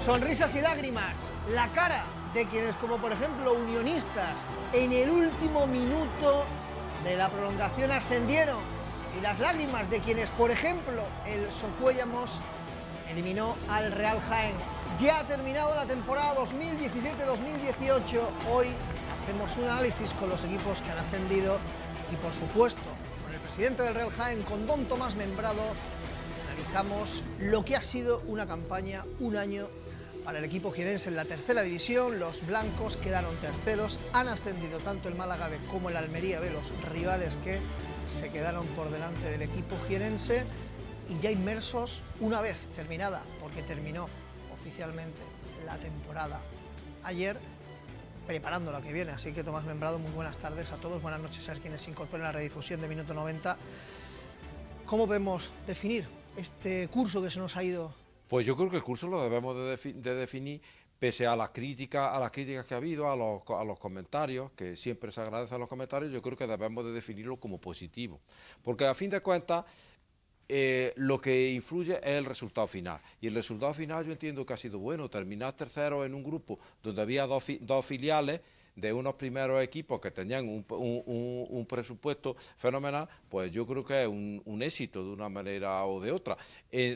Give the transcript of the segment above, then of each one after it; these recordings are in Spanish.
Sonrisas y lágrimas, la cara de quienes, como por ejemplo Unionistas, en el último minuto de la prolongación ascendieron, y las lágrimas de quienes, por ejemplo, el Socuéllamos eliminó al Real Jaén. Ya ha terminado la temporada 2017-2018. Hoy hacemos un análisis con los equipos que han ascendido y, por supuesto, con el presidente del Real Jaén, con don Tomás Membrado, analizamos lo que ha sido una campaña, un año para el equipo jienense en la tercera división. Los blancos quedaron terceros, han ascendido tanto el Málaga B como el Almería B, los rivales que se quedaron por delante del equipo jienense, y ya inmersos una vez terminada, porque terminó oficialmente la temporada ayer, preparando la que viene. Así que, Tomás Membrado, muy buenas tardes a todos, buenas noches a quienes se incorporan a la redifusión de Minuto 90. ¿Cómo podemos definir este curso que se nos ha ido? Pues yo creo que el curso lo debemos de definir, pese a las críticas que ha habido, a los comentarios, que siempre se agradecen los comentarios. Yo creo que debemos de definirlo como positivo, porque a fin de cuentas lo que influye es el resultado final, y el resultado final yo entiendo que ha sido bueno. Terminar tercero en un grupo donde había dos filiales de unos primeros equipos que tenían un presupuesto fenomenal, pues yo creo que es un éxito de una manera o de otra.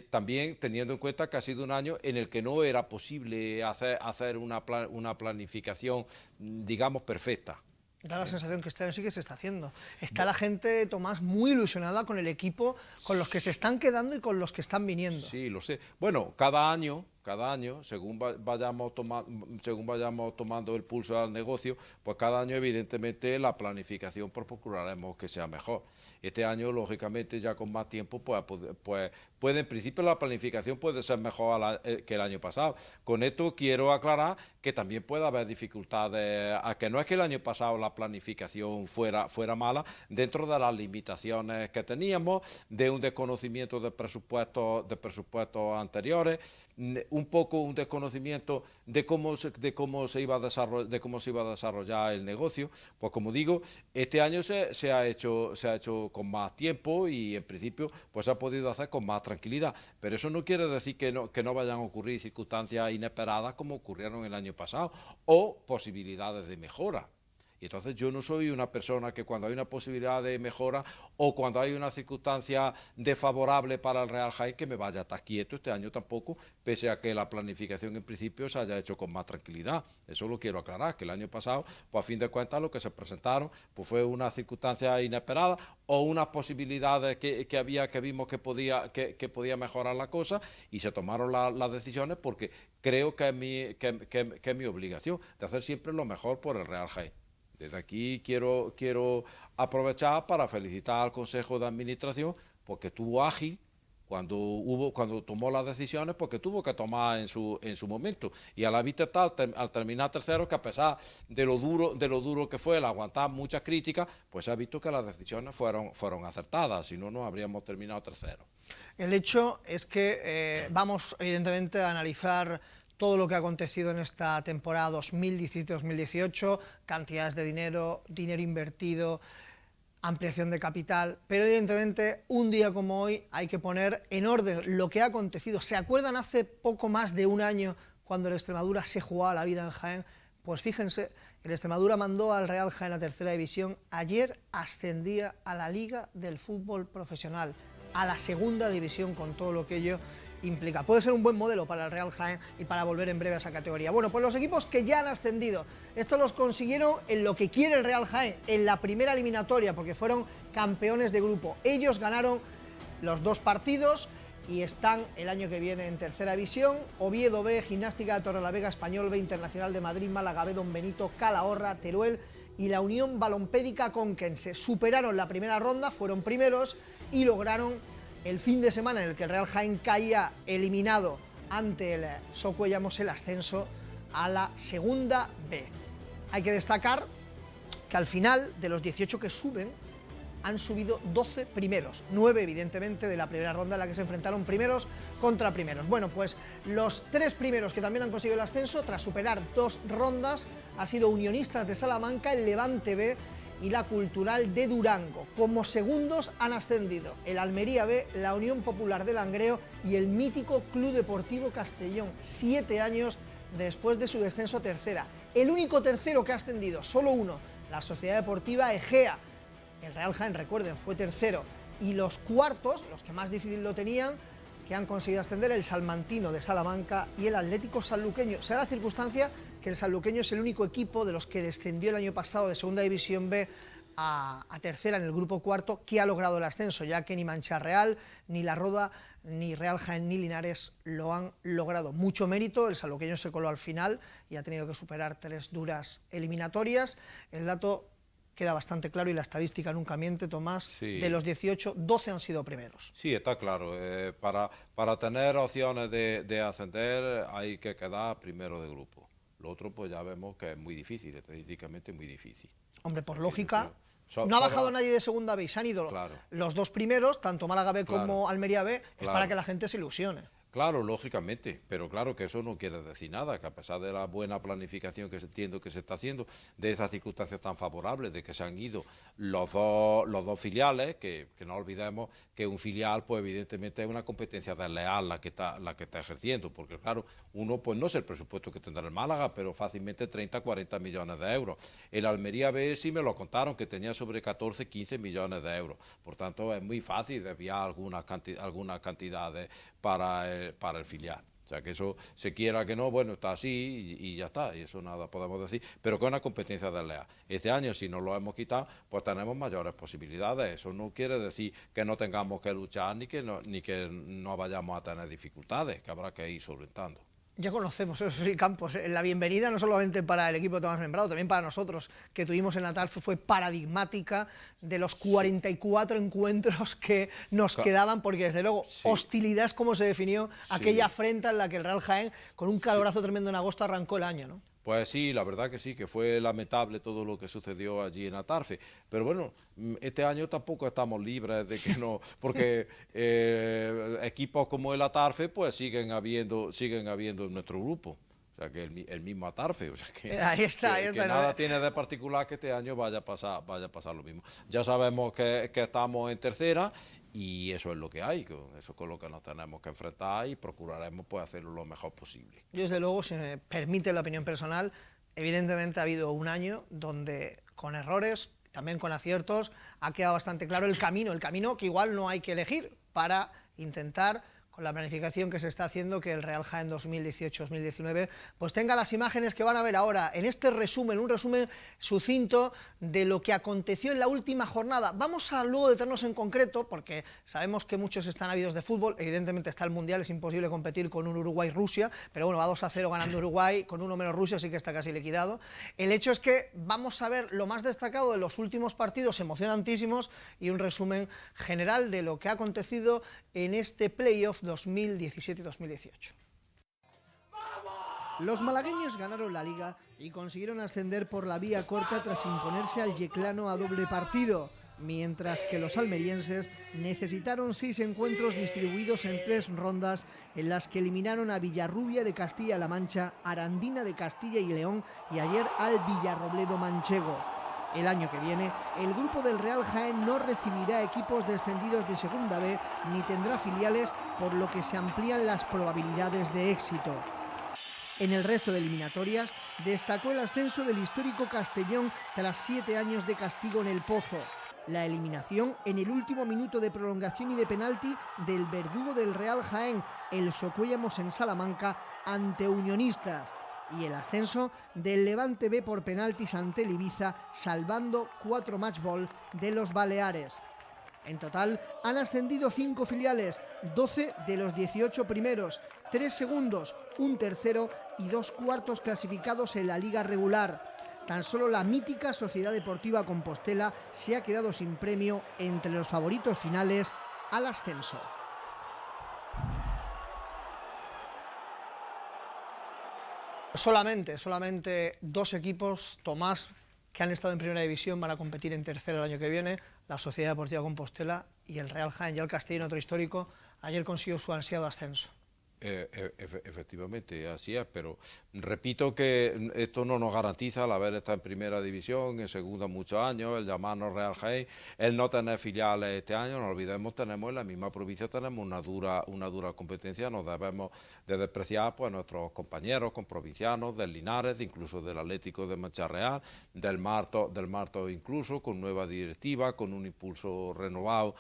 También teniendo en cuenta que ha sido un año en el que no era posible hacer una planificación, digamos, perfecta. Da la sensación que este año sí que se está haciendo. Está la gente, Tomás, muy ilusionada con el equipo, con los que se están quedando y con los que están viniendo. Sí, lo sé. Bueno, cada año, según vayamos tomando el pulso al negocio, pues cada año evidentemente la planificación procuraremos que sea mejor. Este año, lógicamente, ya con más tiempo, pues puede, en principio la planificación puede ser mejor que el año pasado. Con esto quiero aclarar que también puede haber dificultades, a que no es que el año pasado la planificación fuera mala, dentro de las limitaciones que teníamos, de un desconocimiento de presupuestos anteriores, un poco un desconocimiento de cómo se iba a desarrollar el negocio. Pues como digo, este año se ha hecho con más tiempo, y en principio pues se ha podido hacer con más tranquilidad, pero eso no quiere decir que no vayan a ocurrir circunstancias inesperadas como ocurrieron el año pasado, o posibilidades de mejora. Y entonces yo no soy una persona que, cuando hay una posibilidad de mejora o cuando hay una circunstancia desfavorable para el Real Jaén, que me vaya a estar quieto. Este año tampoco, pese a que la planificación en principio se haya hecho con más tranquilidad. Eso lo quiero aclarar, que el año pasado, pues a fin de cuentas, lo que se presentaron pues fue una circunstancia inesperada o unas posibilidades que había, que vimos que podía mejorar la cosa, y se tomaron las decisiones, porque creo que es mi obligación de hacer siempre lo mejor por el Real Jaén. Desde aquí quiero aprovechar para felicitar al Consejo de Administración, porque estuvo ágil cuando tomó las decisiones, porque tuvo que tomar en su momento, y a la vista está, al terminar tercero, que a pesar de lo duro que fue el aguantar muchas críticas, pues se ha visto que las decisiones fueron acertadas, si no, no habríamos terminado tercero. El hecho es que vamos evidentemente a analizar todo lo que ha acontecido en esta temporada 2017-2018, cantidades de dinero invertido, ampliación de capital, pero evidentemente un día como hoy hay que poner en orden lo que ha acontecido. ¿Se acuerdan hace poco más de un año, cuando el Extremadura se jugaba la vida en Jaén? Pues fíjense, el Extremadura mandó al Real Jaén a tercera división, ayer ascendía a la Liga del Fútbol Profesional, a la segunda división, con todo lo que ello implica. Puede ser un buen modelo para el Real Jaén y para volver en breve a esa categoría. Bueno, pues los equipos que ya han ascendido, estos los consiguieron en lo que quiere el Real Jaén, en la primera eliminatoria, porque fueron campeones de grupo. Ellos ganaron los 2 partidos y están el año que viene en tercera división. Oviedo B, Gimnástica de Torrelavega, Español B, Internacional de Madrid, Málaga B, Don Benito, Calahorra, Teruel y la Unión Balompédica Conquense. Superaron la primera ronda, fueron primeros y lograron el fin de semana en el que el Real Jaén caía eliminado ante el Socuéllamos el ascenso a la segunda B. Hay que destacar que al final de los 18 que suben, han subido 12 primeros, 9 evidentemente de la primera ronda en la que se enfrentaron primeros contra primeros. Bueno, pues los 3 primeros que también han conseguido el ascenso, tras superar 2 rondas, ha sido Unionistas de Salamanca, el Levante B y la Cultural de Durango. Como segundos han ascendido el Almería B, la Unión Popular de Langreo y el mítico Club Deportivo Castellón, 7 años después de su descenso a tercera. El único tercero que ha ascendido, solo uno, la Sociedad Deportiva Egea. El Real Jaén, recuerden, fue tercero. Y los cuartos, los que más difícil lo tenían, que han conseguido ascender, el Salmantino de Salamanca y el Atlético Sanluqueño. Se da la circunstancia que el Sanluqueño es el único equipo de los que descendió el año pasado de Segunda División B a tercera en el grupo cuarto que ha logrado el ascenso, ya que ni Mancha Real, ni La Roda, ni Real Jaén, ni Linares lo han logrado. Mucho mérito, el sanluqueño se coló al final y ha tenido que superar 3 duras eliminatorias. El dato queda bastante claro y la estadística nunca miente, Tomás. Sí. De los 18, 12 han sido primeros. Sí, está claro. Para tener opciones de ascender hay que quedar primero de grupo. Lo otro pues ya vemos que es muy difícil, estadísticamente muy difícil. Hombre, por lógica, no ha bajado nadie de Segunda B y se han ido los 2 primeros, tanto Málaga B como Almería B, es para que la gente se ilusione. Claro, lógicamente, pero claro que eso no quiere decir nada, que a pesar de la buena planificación que entiendo que se está haciendo, de esas circunstancias tan favorables, de que se han ido los dos filiales, que no olvidemos que un filial, pues evidentemente es una competencia desleal la que está ejerciendo, porque claro, uno pues no sé el presupuesto que tendrá el Málaga, pero fácilmente 30, 40 millones de euros. El Almería B sí me lo contaron, que tenía sobre 14, 15 millones de euros. Por tanto, es muy fácil desviar algunas cantidades para el filial. O sea, que eso, se quiera que no, bueno, está así y ya está, y eso nada podemos decir, pero que es una competencia desleal. Este año, si nos lo hemos quitado, pues tenemos mayores posibilidades. Eso no quiere decir que no tengamos que luchar ni que no vayamos a tener dificultades, que habrá que ir solventando. Ya conocemos esos campos. La bienvenida no solamente para el equipo de Tomás Membrado, también para nosotros, que tuvimos en la TARF, fue paradigmática de los 44 encuentros que nos quedaban, porque desde luego hostilidad es como se definió aquella afrenta en la que el Real Jaén, con un calorazo tremendo en agosto, arrancó el año, ¿no? Pues sí, la verdad que sí, que fue lamentable todo lo que sucedió allí en Atarfe. Pero bueno, este año tampoco estamos libres de que no, porque equipos como el Atarfe pues siguen habiendo en nuestro grupo. O sea, que el mismo Atarfe, o sea, que nada tiene de particular que este año vaya a pasar lo mismo. Ya sabemos que estamos en tercera y eso es lo que hay, eso es con lo que nos tenemos que enfrentar y procuraremos pues hacerlo lo mejor posible. Yo desde luego, si me permite la opinión personal, evidentemente ha habido un año donde con errores, también con aciertos, ha quedado bastante claro el camino que igual no hay que elegir para intentar, con la planificación que se está haciendo, que el Real Jaén 2018-2019 pues tenga las imágenes que van a ver ahora en este resumen, un resumen sucinto de lo que aconteció en la última jornada. Vamos a luego detenernos en concreto, porque sabemos que muchos están ávidos de fútbol, evidentemente está el Mundial, es imposible competir con un Uruguay-Rusia, pero bueno, va 2-0 ganando Uruguay, con uno menos Rusia, así que está casi liquidado. El hecho es que vamos a ver lo más destacado de los últimos partidos emocionantísimos y un resumen general de lo que ha acontecido en este playoff 2017-2018. Los malagueños ganaron la Liga y consiguieron ascender por la vía corta tras imponerse al yeclano a doble partido, mientras que los almerienses necesitaron 6 encuentros distribuidos en 3 rondas en las que eliminaron a Villarrubia de Castilla-La Mancha, Arandina de Castilla y León y ayer al Villarrobledo manchego. El año que viene, el grupo del Real Jaén no recibirá equipos descendidos de Segunda B ni tendrá filiales, por lo que se amplían las probabilidades de éxito. En el resto de eliminatorias, destacó el ascenso del histórico Castellón tras 7 años de castigo en el Pozo. La eliminación en el último minuto de prolongación y de penalti del verdugo del Real Jaén, el Socuéllamos en Salamanca, ante Unionistas. Y el ascenso del Levante B por penaltis ante el Ibiza, salvando 4 match ball de los Baleares. En total han ascendido 5 filiales, 12 de los 18 primeros, 3 segundos, un tercero y 2 cuartos clasificados en la liga regular. Tan solo la mítica Sociedad Deportiva Compostela se ha quedado sin premio entre los favoritos finales al ascenso. Solamente 2 equipos, Tomás, que han estado en primera división, van a competir en tercera el año que viene, la Sociedad Deportiva Compostela y el Real Jaén. Ya el Castellón, otro histórico, ayer consiguió su ansiado ascenso. Efectivamente, así es, pero repito que esto no nos garantiza el haber estado en primera división, en segunda muchos años, el llamarnos Real Jaén, el no tener filiales este año. No olvidemos, tenemos en la misma provincia tenemos una dura competencia, nos debemos de despreciar pues nuestros compañeros comprovincianos del Linares, incluso del Atlético de Mancha Real, del Marto incluso, con nueva directiva, con un impulso renovado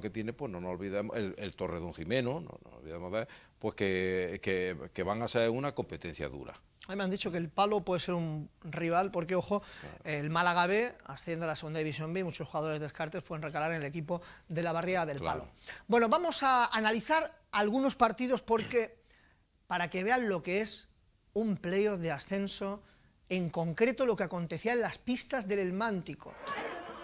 que tiene, pues no nos olvidemos, el Torredón Jimeno, no nos olvidemos de pues que van a ser una competencia dura. A mí me han dicho que el Palo puede ser un rival, porque, ojo, el Málaga B asciende a la segunda división B y muchos jugadores descartes pueden recalar en el equipo de la barriada del Palo. Bueno, vamos a analizar algunos partidos porque, para que vean lo que es un playoff de ascenso, en concreto lo que acontecía en las pistas del Elmántico,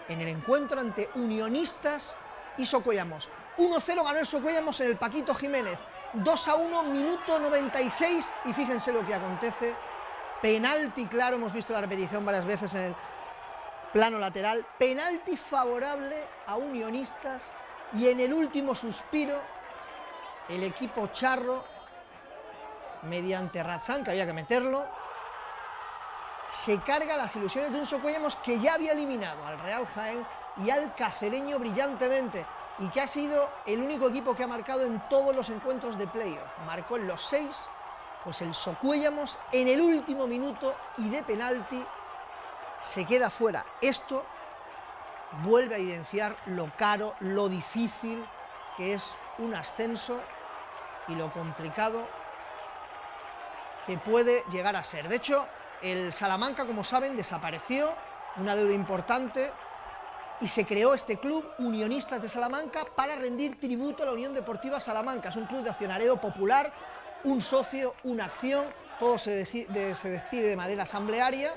en el encuentro ante Unionistas y Socuellamos. 1-0 ganó el Socuellamos en el Paquito Jiménez. 2-1, minuto 96, y fíjense lo que acontece. Penalti claro, hemos visto la repetición varias veces en el plano lateral. Penalti favorable a Unionistas, y en el último suspiro, el equipo charro, mediante Ratzán, que había que meterlo, se carga las ilusiones de un Socuellamos que ya había eliminado al Real Jaén y al Cacereño brillantemente, y que ha sido el único equipo que ha marcado en todos los encuentros de playoff. Marcó en los 6, pues el Socuellamos en el último minuto, y de penalti se queda fuera. Esto vuelve a evidenciar lo caro, lo difícil que es un ascenso y lo complicado que puede llegar a ser. De hecho, el Salamanca, como saben, desapareció, una deuda importante, y se creó este club, Unionistas de Salamanca, para rendir tributo a la Unión Deportiva Salamanca. Es un club de accionariado popular, un socio, una acción, todo se decide de manera asamblearia,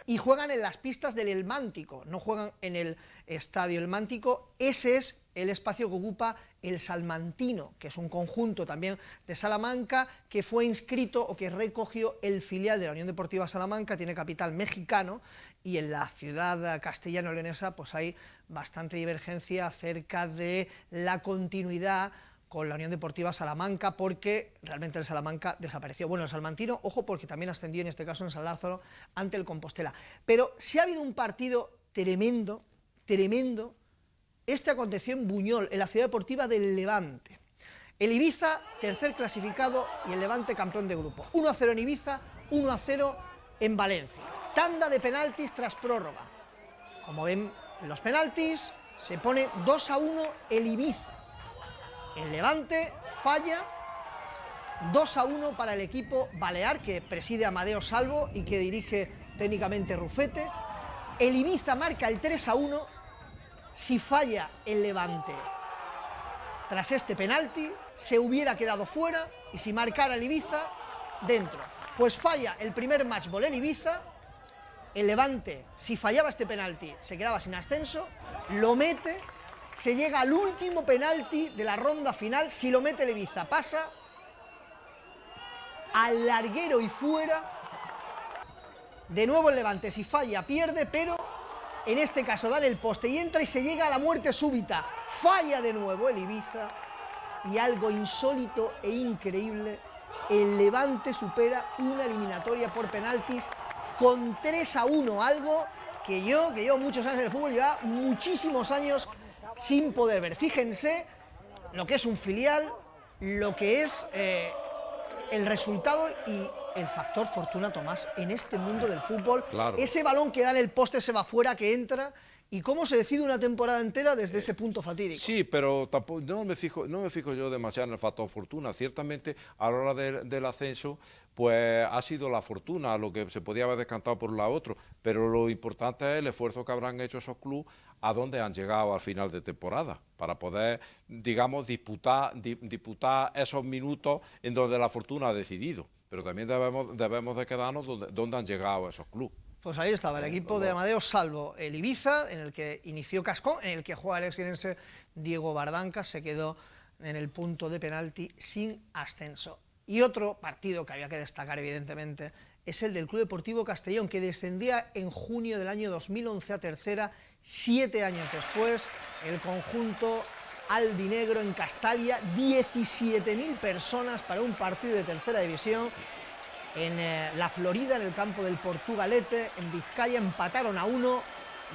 y juegan en las pistas del Elmántico, no juegan en el Estadio Elmántico. Ese es el espacio que ocupa el Salmantino, que es un conjunto también de Salamanca, que fue inscrito o que recogió el filial de la Unión Deportiva Salamanca, tiene capital mexicano, y en la ciudad castellano-leonesa pues hay bastante divergencia acerca de la continuidad con la Unión Deportiva Salamanca, porque realmente el Salamanca desapareció. Bueno, el Salmantino, ojo, porque también ascendió en este caso en San Lázaro ante el Compostela. Pero si ha habido un partido tremendo, este aconteció en Buñol, en la ciudad deportiva del Levante. El Ibiza, tercer clasificado, y el Levante campeón de grupo. 1-0 en Ibiza, 1-0 en Valencia. Tanda de penaltis tras prórroga. Como ven, en los penaltis se pone 2-1 el Ibiza. El Levante falla, 2-1 para el equipo balear, que preside Amadeo Salvo y que dirige técnicamente Rufete. El Ibiza marca el 3-1. Si falla el Levante tras este penalti, se hubiera quedado fuera, y si marcara el Ibiza, dentro. Pues falla el primer match ball el Ibiza. El Levante, si fallaba este penalti, se quedaba sin ascenso, lo mete, se llega al último penalti de la ronda final. Si lo mete el Ibiza, pasa al larguero y fuera. De nuevo el Levante, si falla, pierde, pero en este caso da en el poste y entra, y se llega a la muerte súbita. Falla de nuevo el Ibiza, y algo insólito e increíble, el Levante supera una eliminatoria por penaltis con 3-1, algo que yo muchos años en el fútbol, lleva muchísimos años sin poder ver. Fíjense lo que es un filial, lo que es el resultado y el factor fortuna, Tomás, en este mundo del fútbol. Claro. Ese balón que da en el poste se va fuera, que entra, y cómo se decide una temporada entera desde ese punto fatídico. Sí, pero tampoco, no me fijo yo demasiado en el factor fortuna. Ciertamente, a la hora del ascenso, pues ha sido la fortuna lo que se podía haber descantado por un lado otro, pero lo importante es el esfuerzo que habrán hecho esos clubes a donde han llegado al final de temporada, para poder, digamos, disputar esos minutos en donde la fortuna ha decidido. Pero también debemos de quedarnos donde han llegado esos clubes. Pues ahí estaba el equipo de Amadeo Salvo, el Ibiza, en el que inició Cascón, en el que juega el exjienense Diego Bardanca, se quedó en el punto de penalti sin ascenso. Y otro partido que había que destacar, evidentemente, es el del Club Deportivo Castellón, que descendía en junio del año 2011 a tercera. 7 años después, el conjunto albinegro en Castalia, 17.000 personas para un partido de tercera división. En la Florida, en el campo del Portugalete, en Vizcaya, empataron a 1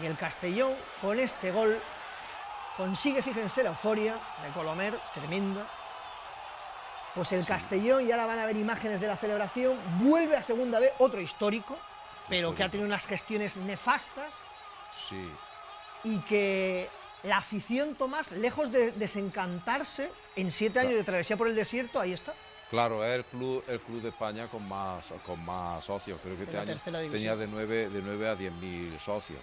y el Castellón con este gol consigue, fíjense la euforia de Colomer, tremenda. Pues el Castellón, y ahora van a ver imágenes de la celebración, vuelve a segunda B, otro histórico, pero que ha tenido unas gestiones nefastas. Sí. Y que la afición, Tomás, lejos de desencantarse, en 7 años de travesía por el desierto, ahí está. Claro, es el club de España con más socios. Creo que este año tenía de 9 a 10.000 socios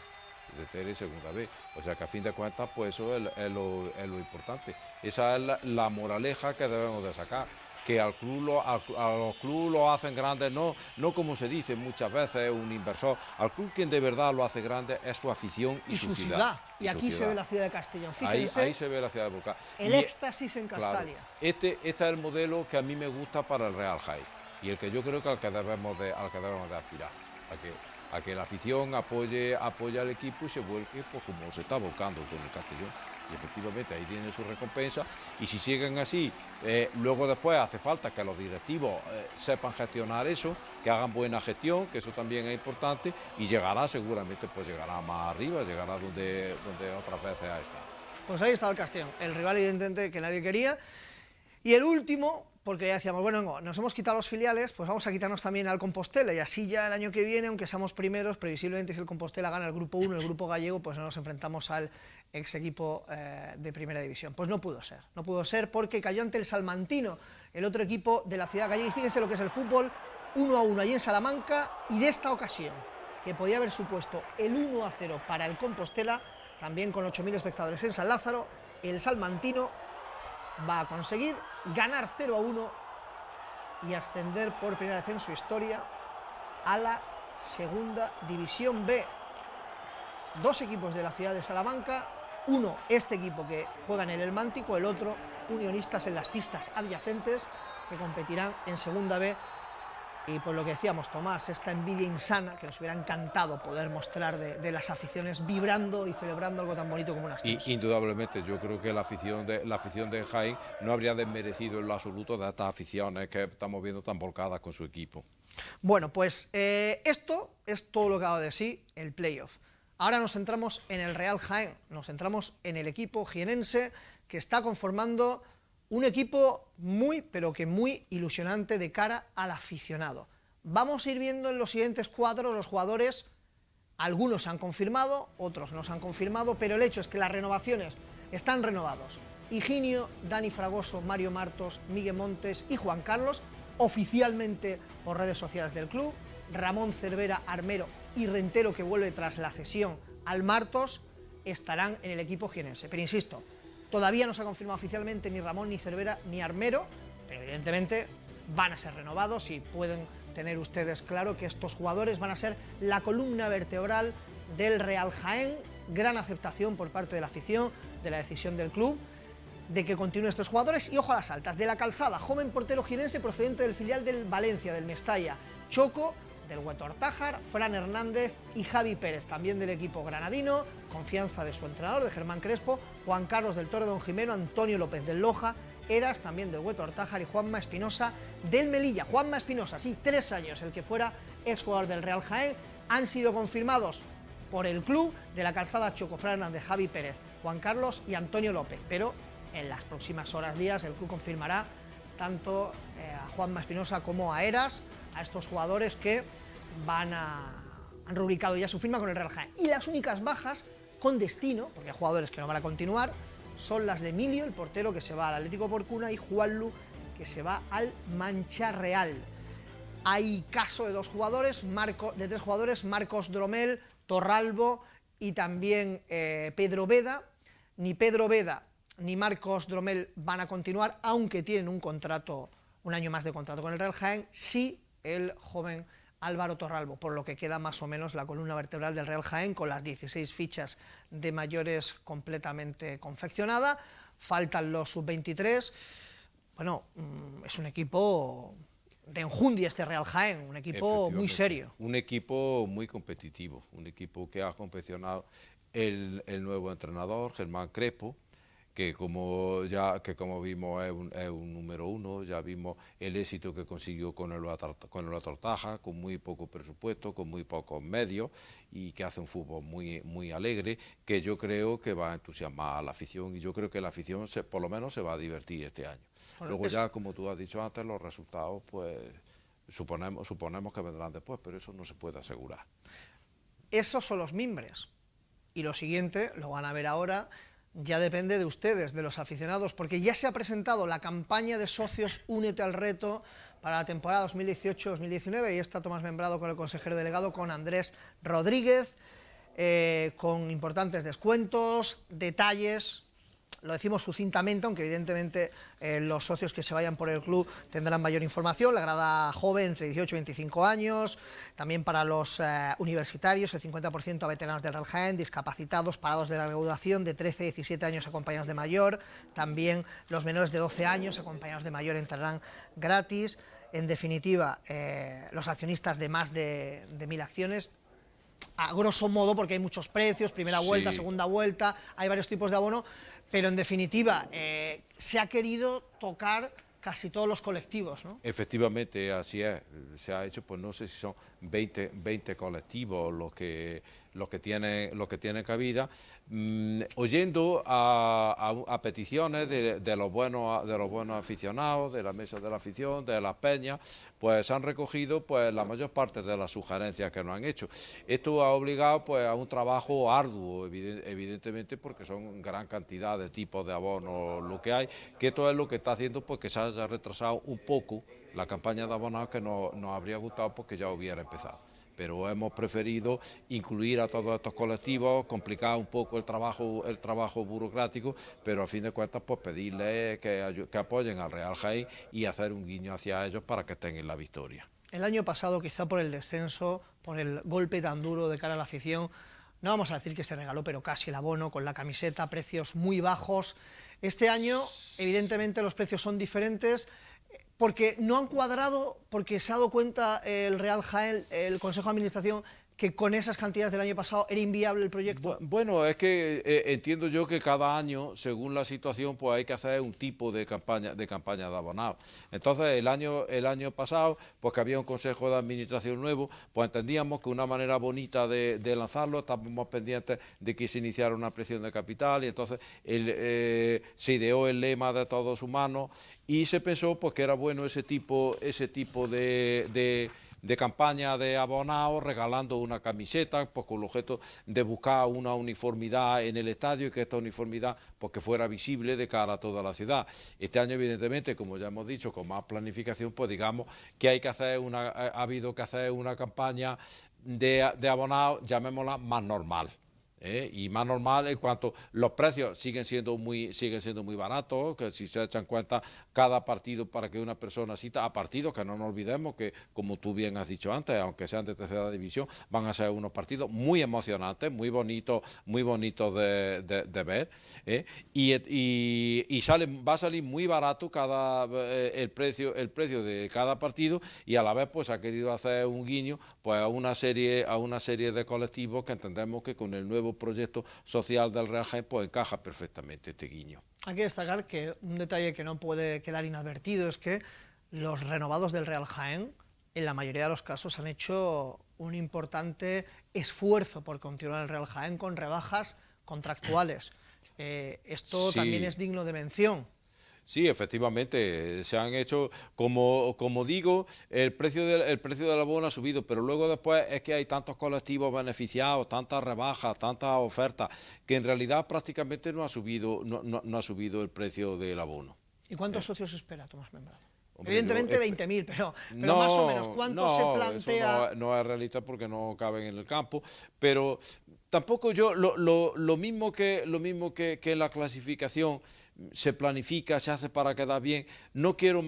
de tercera y segunda B. O sea que a fin de cuentas, pues eso es lo importante. Esa es la moraleja que debemos de sacar. Que a los clubes lo hacen grandes, no como se dice muchas veces, un inversor. Al club quien de verdad lo hace grande es su afición y su ciudad. Y aquí se ve la ciudad de Castellón. Fíjense, ahí se ve la ciudad de Volcán. El éxtasis en Castalia. Claro, este es el modelo que a mí me gusta para el Real Jaén y el que yo creo que al que debemos de aspirar. A que la afición apoye al equipo y se vuelque pues, como se está volcando con el Castellón. Y efectivamente ahí tiene su recompensa, y si siguen así, luego después hace falta que los directivos sepan gestionar eso, que hagan buena gestión, que eso también es importante, y llegará seguramente, pues llegará más arriba, llegará donde otras veces ha estado. Pues ahí está el Castellón, el rival evidentemente que nadie quería. Y el último, porque ya decíamos, bueno, nos hemos quitado los filiales, pues vamos a quitarnos también al Compostela, y así ya el año que viene, aunque seamos primeros, previsiblemente si el Compostela gana el grupo 1, el grupo gallego, pues no nos enfrentamos al ex equipo de primera división. Pues no pudo ser porque cayó ante el Salmantino, el otro equipo de la ciudad gallega, y fíjense lo que es el fútbol, 1-1 allí en Salamanca, y de esta ocasión, que podía haber supuesto el 1-0 para el Compostela, también con 8.000 espectadores en San Lázaro, el Salmantino va a conseguir ganar 0-1 y ascender por primera vez en su historia a la segunda división B. Dos equipos de la ciudad de Salamanca, uno este equipo que juega en el Helmántico, el otro Unionistas en las pistas adyacentes, que competirán en segunda B. Y por lo que decíamos, Tomás, esta envidia insana que nos hubiera encantado poder mostrar de las aficiones vibrando y celebrando algo tan bonito como un ascenso. Indudablemente, yo creo que la afición de Jaén no habría desmerecido en lo absoluto de estas aficiones que estamos viendo tan volcadas con su equipo. Bueno, pues esto es todo lo que ha dado de sí el playoff. Ahora nos centramos en el Real Jaén, nos centramos en el equipo jienense que está conformando un equipo muy, pero que muy ilusionante de cara al aficionado. Vamos a ir viendo en los siguientes cuadros los jugadores, algunos se han confirmado, otros no se han confirmado, pero el hecho es que las renovaciones están renovados. Higinio, Dani Fragoso, Mario Martos, Miguel Montes y Juan Carlos, oficialmente por redes sociales del club. Ramón Cervera, Armero y Rentero, que vuelve tras la cesión al Martos, estarán en el equipo jienense. Pero insisto, todavía no se ha confirmado oficialmente ni Ramón, ni Cervera, ni Armero, pero evidentemente van a ser renovados y pueden tener ustedes claro que estos jugadores van a ser la columna vertebral del Real Jaén. Gran aceptación por parte de la afición de la decisión del club de que continúen estos jugadores. Y ojo a las altas, de la Calzada, joven portero jienense procedente del filial del Valencia, del Mestalla, Choco, del Hueto Artájar, Fran Hernández y Javi Pérez, también del equipo granadino, confianza de su entrenador, de Germán Crespo, Juan Carlos del Toro Don Jimeno, Antonio López del Loja, Eras, también del Hueto Artájar, y Juanma Espinosa del Melilla. Juanma Espinosa, sí, 3 años, el que fuera exjugador del Real Jaén, han sido confirmados por el club. De la Calzada, Choco, Fran Hernández, Javi Pérez, Juan Carlos y Antonio López, pero en las próximas horas, días, el club confirmará tanto a Juanma Espinosa como a Eras, a estos jugadores que han rubricado ya su firma con el Real Jaén. Y las únicas bajas con destino, porque hay jugadores que no van a continuar, son las de Emilio, el portero, que se va al Atlético Porcuna, y Juanlu, que se va al Mancha Real. Hay caso de 3 jugadores, Marcos Dromel, Torralbo y también Pedro Veda. Ni Pedro Veda ni Marcos Dromel van a continuar, aunque tienen un año más de contrato con el Real Jaén, sí el joven Álvaro Torralbo, por lo que queda más o menos la columna vertebral del Real Jaén, con las 16 fichas de mayores completamente confeccionada. Faltan los sub-23. Bueno, es un equipo de enjundia este Real Jaén, un equipo muy serio. Un equipo muy competitivo, un equipo que ha confeccionado el nuevo entrenador, Germán Crespo, como vimos es un número uno, ya vimos el éxito que consiguió con el Tortaja, con muy poco presupuesto, con muy pocos medios, y que hace un fútbol muy alegre, que yo creo que va a entusiasmar a la afición, y yo creo que la afición por lo menos se va a divertir este año. Bueno, Luego ya, como tú has dicho antes, los resultados, pues suponemos que vendrán después, pero eso no se puede asegurar. Esos son los mimbres. Y lo siguiente, lo van a ver ahora, ya depende de ustedes, de los aficionados, porque ya se ha presentado la campaña de socios Únete al Reto para la temporada 2018-2019, y está Tomás Membrado con el consejero delegado, con Andrés Rodríguez, con importantes descuentos, detalles. Lo decimos sucintamente, aunque evidentemente los socios que se vayan por el club tendrán mayor información. La grada joven, entre 18 y 25 años, también para los universitarios, el 50% a veteranos del Real Jaén, discapacitados, parados de la recaudación, de 13 a 17 años acompañados de mayor, también los menores de 12 años acompañados de mayor entrarán gratis. En definitiva, los accionistas de más de 1.000 acciones, a grosso modo, porque hay muchos precios, primera vuelta, segunda vuelta, hay varios tipos de abono, pero en definitiva se ha querido tocar casi todos los colectivos, ¿no? Efectivamente, así es. Se ha hecho, pues no sé si son 20 colectivos los que tienen cabida, oyendo a peticiones de los buenos aficionados, de la mesa de la afición, de las peñas, pues han recogido pues la mayor parte de las sugerencias que nos han hecho. Esto ha obligado pues a un trabajo arduo, evidentemente, porque son gran cantidad de tipos de abonos lo que hay, que esto es lo que está haciendo pues que se haya retrasado un poco la campaña de abonados, que nos habría gustado porque ya hubiera empezado. Pero hemos preferido incluir a todos estos colectivos, complicar un poco el trabajo burocrático, pero a fin de cuentas pues pedirles que apoyen al Real Jaén y hacer un guiño hacia ellos para que estén en la victoria. El año pasado, quizá por el descenso, por el golpe tan duro de cara a la afición, no vamos a decir que se regaló, pero casi el abono con la camiseta, precios muy bajos. Este año, evidentemente, los precios son diferentes, porque no han cuadrado, porque se ha dado cuenta el Real Jaén, el Consejo de Administración, que con esas cantidades del año pasado era inviable el proyecto. Bueno, es que entiendo yo que cada año, según la situación, pues hay que hacer un tipo de campaña de abonados. Entonces, el año pasado, pues que había un Consejo de Administración nuevo, pues entendíamos que una manera bonita de lanzarlo, estábamos pendientes de que se iniciara una presión de capital, y entonces se ideó el lema de todos humanos, y se pensó pues que era bueno ese tipo de campaña de abonados, regalando una camiseta, pues con el objeto de buscar una uniformidad en el estadio, y que esta uniformidad pues que fuera visible de cara a toda la ciudad. Este año, evidentemente, como ya hemos dicho, con más planificación, pues digamos que ha habido que hacer una campaña de abonados, llamémosla más normal. Y más normal en cuanto los precios siguen siendo muy baratos, que si se echan cuenta cada partido para que una persona asista a partidos, que no nos olvidemos que, como tú bien has dicho antes, aunque sean de tercera división, van a ser unos partidos muy emocionantes, muy bonitos de ver, y va a salir muy barato el precio de cada partido, y a la vez pues ha querido hacer un guiño pues a una serie de colectivos que entendemos que con el nuevo proyecto social del Real Jaén pues encaja perfectamente este guiño. Hay que destacar que un detalle que no puede quedar inadvertido es que los renovados del Real Jaén, en la mayoría de los casos, han hecho un importante esfuerzo por continuar el Real Jaén con rebajas contractuales. Esto también es digno de mención. Sí, efectivamente, se han hecho, como digo, el precio del abono ha subido, pero luego después es que hay tantos colectivos beneficiados, tantas rebajas, tantas ofertas, que en realidad prácticamente no ha subido el precio del abono. ¿Y cuántos socios espera Tomás Membrado? Hombre, evidentemente 20.000, pero más o menos, ¿cuánto se plantea? Eso no es realista porque no caben en el campo, pero tampoco yo, lo mismo que en la clasificación se planifica, se hace para quedar bien, no quiero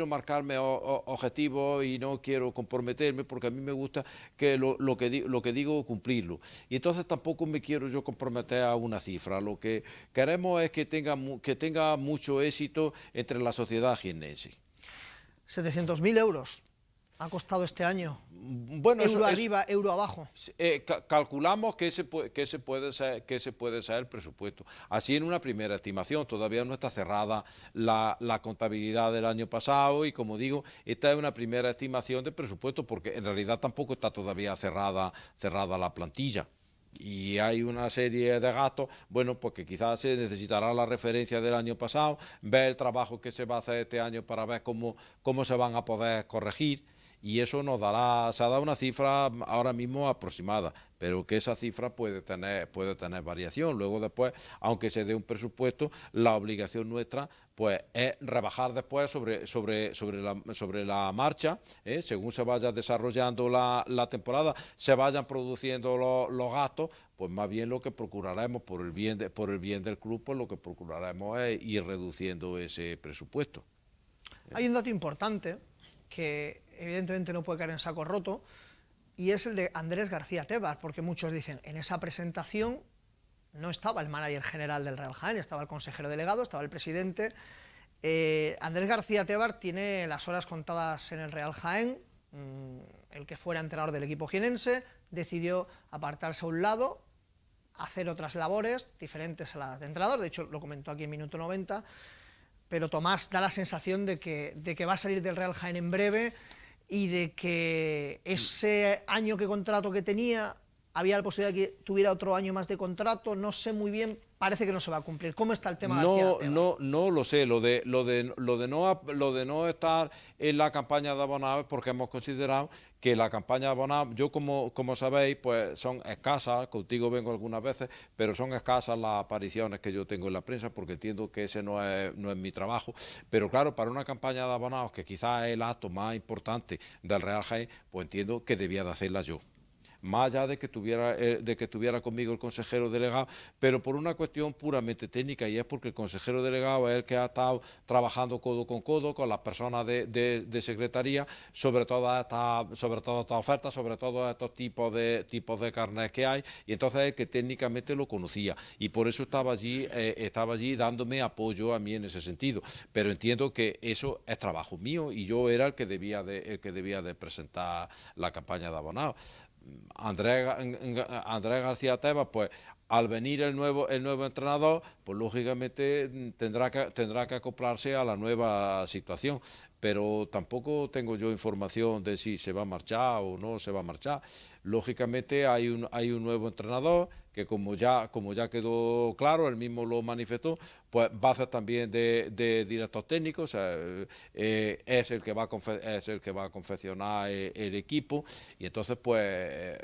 marcarme objetivos y no quiero comprometerme, porque a mí me gusta que lo que digo cumplirlo, y entonces tampoco me quiero yo comprometer a una cifra. Lo que queremos es que tenga mucho éxito entre la sociedad jiennense. 700.000 euros. ha costado este año? Bueno, Euro arriba, euro abajo. Calculamos que ese puede ser el presupuesto. Así en una primera estimación, todavía no está cerrada la contabilidad del año pasado y como digo, esta es una primera estimación de presupuesto porque en realidad tampoco está todavía cerrada la plantilla. Y hay una serie de gastos, bueno, pues que quizás se necesitará la referencia del año pasado, ver el trabajo que se va a hacer este año para ver cómo se van a poder corregir y eso nos dará, se ha dado una cifra ahora mismo aproximada, pero que esa cifra puede tener variación. Luego después, aunque se dé un presupuesto, la obligación nuestra pues es rebajar después sobre la marcha, según se vaya desarrollando la temporada, se vayan produciendo los gastos, pues más bien lo que procuraremos por el bien del club, pues lo que procuraremos es ir reduciendo ese presupuesto. Hay un dato importante que evidentemente no puede caer en saco roto, y es el de Andrés García Tebar, porque muchos dicen, en esa presentación no estaba el manager general del Real Jaén, estaba el consejero delegado, estaba el presidente. Andrés García Tebar tiene las horas contadas en el Real Jaén, el que fuera entrenador del equipo jienense decidió apartarse a un lado, hacer otras labores diferentes a las de entrenador, de hecho lo comentó aquí en Minuto 90, pero Tomás da la sensación de que va a salir del Real Jaén en breve y de que ese año que contrato que tenía, había la posibilidad de que tuviera otro año más de contrato, no sé muy bien, parece que no se va a cumplir. ¿Cómo está el tema García Tebar? No lo sé, lo de no estar en la campaña de abonado es porque hemos considerado que la campaña de abonado, yo como sabéis, pues son escasas, contigo vengo algunas veces, pero son escasas las apariciones que yo tengo en la prensa porque entiendo que ese no es mi trabajo, pero claro, para una campaña de abonados que quizás es el acto más importante del Real Jaén, pues entiendo que debía de hacerla yo. Más allá de que estuviera conmigo el consejero delegado, pero por una cuestión puramente técnica, y es porque el consejero delegado es el que ha estado trabajando codo con las personas de secretaría, sobre todas estas ofertas, sobre todos estos tipos de carnets que hay, y entonces es el que técnicamente lo conocía, y por eso estaba allí dándome apoyo a mí en ese sentido, pero entiendo que eso es trabajo mío, y yo era el que debía de presentar la campaña de abonados. Andrés García Tebas, pues al venir el nuevo entrenador, pues lógicamente tendrá que acoplarse a la nueva situación, pero tampoco tengo yo información de si se va a marchar o no se va a marchar. Lógicamente hay un nuevo entrenador que como ya quedó claro, él mismo lo manifestó, pues va a ser también de director técnico, o sea, es el que va a confeccionar el equipo, y entonces pues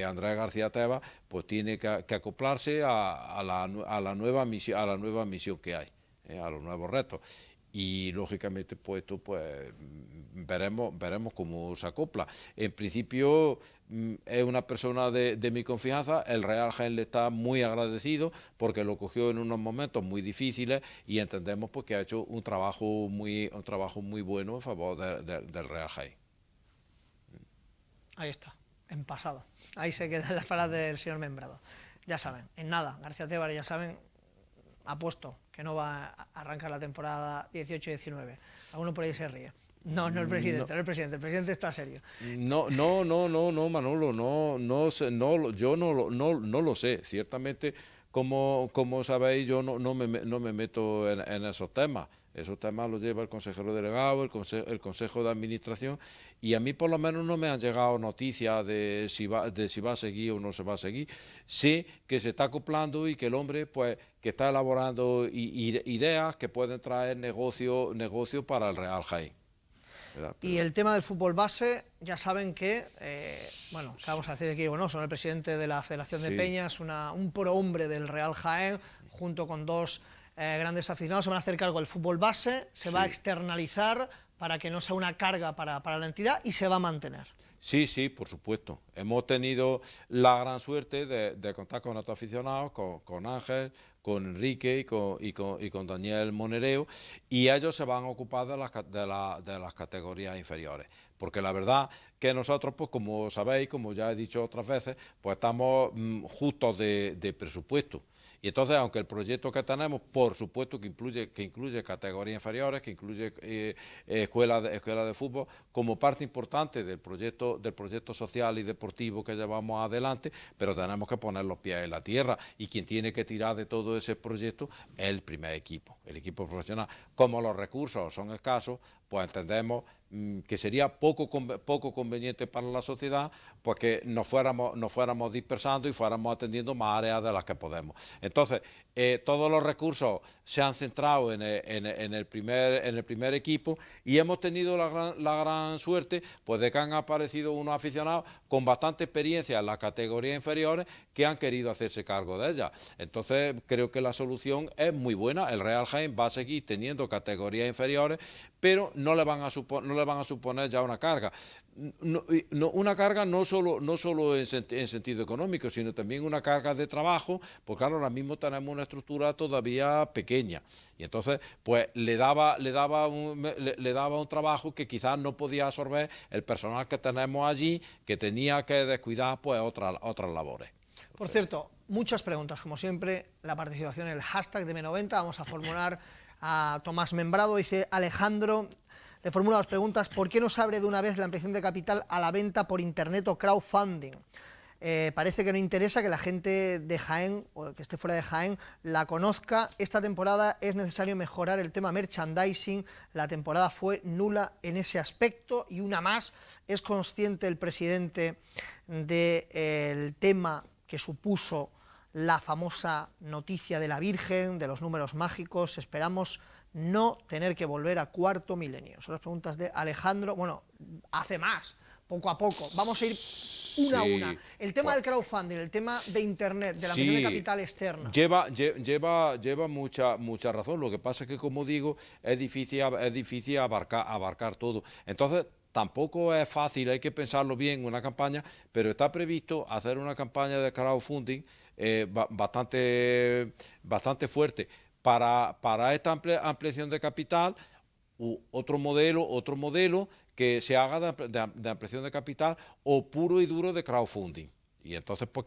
Andrés García Tebas pues tiene que acoplarse a la nueva misión que hay, a los nuevos retos. Y lógicamente pues esto pues veremos cómo se acopla. En principio es una persona de mi confianza, el Real Jaén le está muy agradecido porque lo cogió en unos momentos muy difíciles y entendemos pues que ha hecho un trabajo muy bueno en favor del Real Jaén. Ahí está, en pasado. Ahí se quedan las palabras del señor Membrado. Ya saben, en nada, García Tebar, ya saben, apuesto que no va a arrancar la temporada 18-19. Alguno por ahí se ríe. No el presidente, el presidente está serio. No, Manolo, yo no lo sé. Ciertamente, como sabéis, yo no me meto en esos temas. Esos temas los lleva el consejero delegado, el consejo de administración, y a mí por lo menos no me han llegado noticias de si va a seguir o no se va a seguir. Sé que se está acoplando y que el hombre pues que está elaborando ideas que pueden traer negocio para el Real Jaén. Y el tema del fútbol base, ya saben que, bueno, ¿qué vamos a decir aquí? Bueno, son el presidente de la Federación de Peñas, un prohombre del Real Jaén, junto con dos grandes aficionados, se van a hacer cargo del fútbol base, se va a externalizar para que no sea una carga para la entidad y se va a mantener. Sí, por supuesto. Hemos tenido la gran suerte de contar con otros aficionados, con Ángel, con Enrique y con Daniel Monereo, y ellos se van a ocupar de las categorías inferiores. Porque la verdad que nosotros, pues como sabéis, como ya he dicho otras veces, pues estamos justos de presupuesto. Y entonces, aunque el proyecto que tenemos, por supuesto que incluye categorías inferiores, que incluye escuelas de fútbol, como parte importante del proyecto social y deportivo que llevamos adelante, pero tenemos que poner los pies en la tierra, y quien tiene que tirar de todo ese proyecto es el primer equipo, el equipo profesional. Como los recursos son escasos, pues entendemos que sería poco conveniente para la sociedad, pues que nos fuéramos dispersando y fuéramos atendiendo más áreas de las que podemos. Entonces, todos los recursos se han centrado en el primer equipo, y hemos tenido la gran suerte, pues, de que han aparecido unos aficionados con bastante experiencia en las categorías inferiores que han querido hacerse cargo de ellas. Entonces, creo que la solución es muy buena. El Real Jaén va a seguir teniendo categorías inferiores, pero no le van a suponer ya una carga. Una carga no solo en sentido económico, sino también una carga de trabajo, porque claro, ahora mismo tenemos una estructura todavía pequeña, y entonces pues le daba un trabajo que quizás no podía absorber el personal que tenemos allí, que tenía que descuidar pues otras labores. Por cierto, muchas preguntas, como siempre, la participación en el hashtag de M90, vamos a formular a Tomás Membrado. Dice Alejandro, le formula las preguntas: ¿por qué no se abre de una vez la ampliación de capital a la venta por internet o crowdfunding? Parece que no interesa que la gente de Jaén, o que esté fuera de Jaén, la conozca. Esta temporada es necesario mejorar el tema merchandising, la temporada fue nula en ese aspecto. Y una más, ¿es consciente el presidente del tema que supuso la famosa noticia de la Virgen, de los números mágicos? Esperamos no tener que volver a cuarto milenio. Son las preguntas de Alejandro. Bueno, hace más, poco a poco. Vamos a ir una a una. El tema del crowdfunding, el tema de internet, de la ampliación de capital externa. Lleva mucha razón. Lo que pasa es que, como digo, es difícil abarcar todo. Entonces, tampoco es fácil, hay que pensarlo bien, una campaña, pero está previsto hacer una campaña de crowdfunding bastante fuerte para esta ampliación de capital. Otro modelo que se haga de ampliación de capital, o puro y duro de crowdfunding. Y entonces, pues,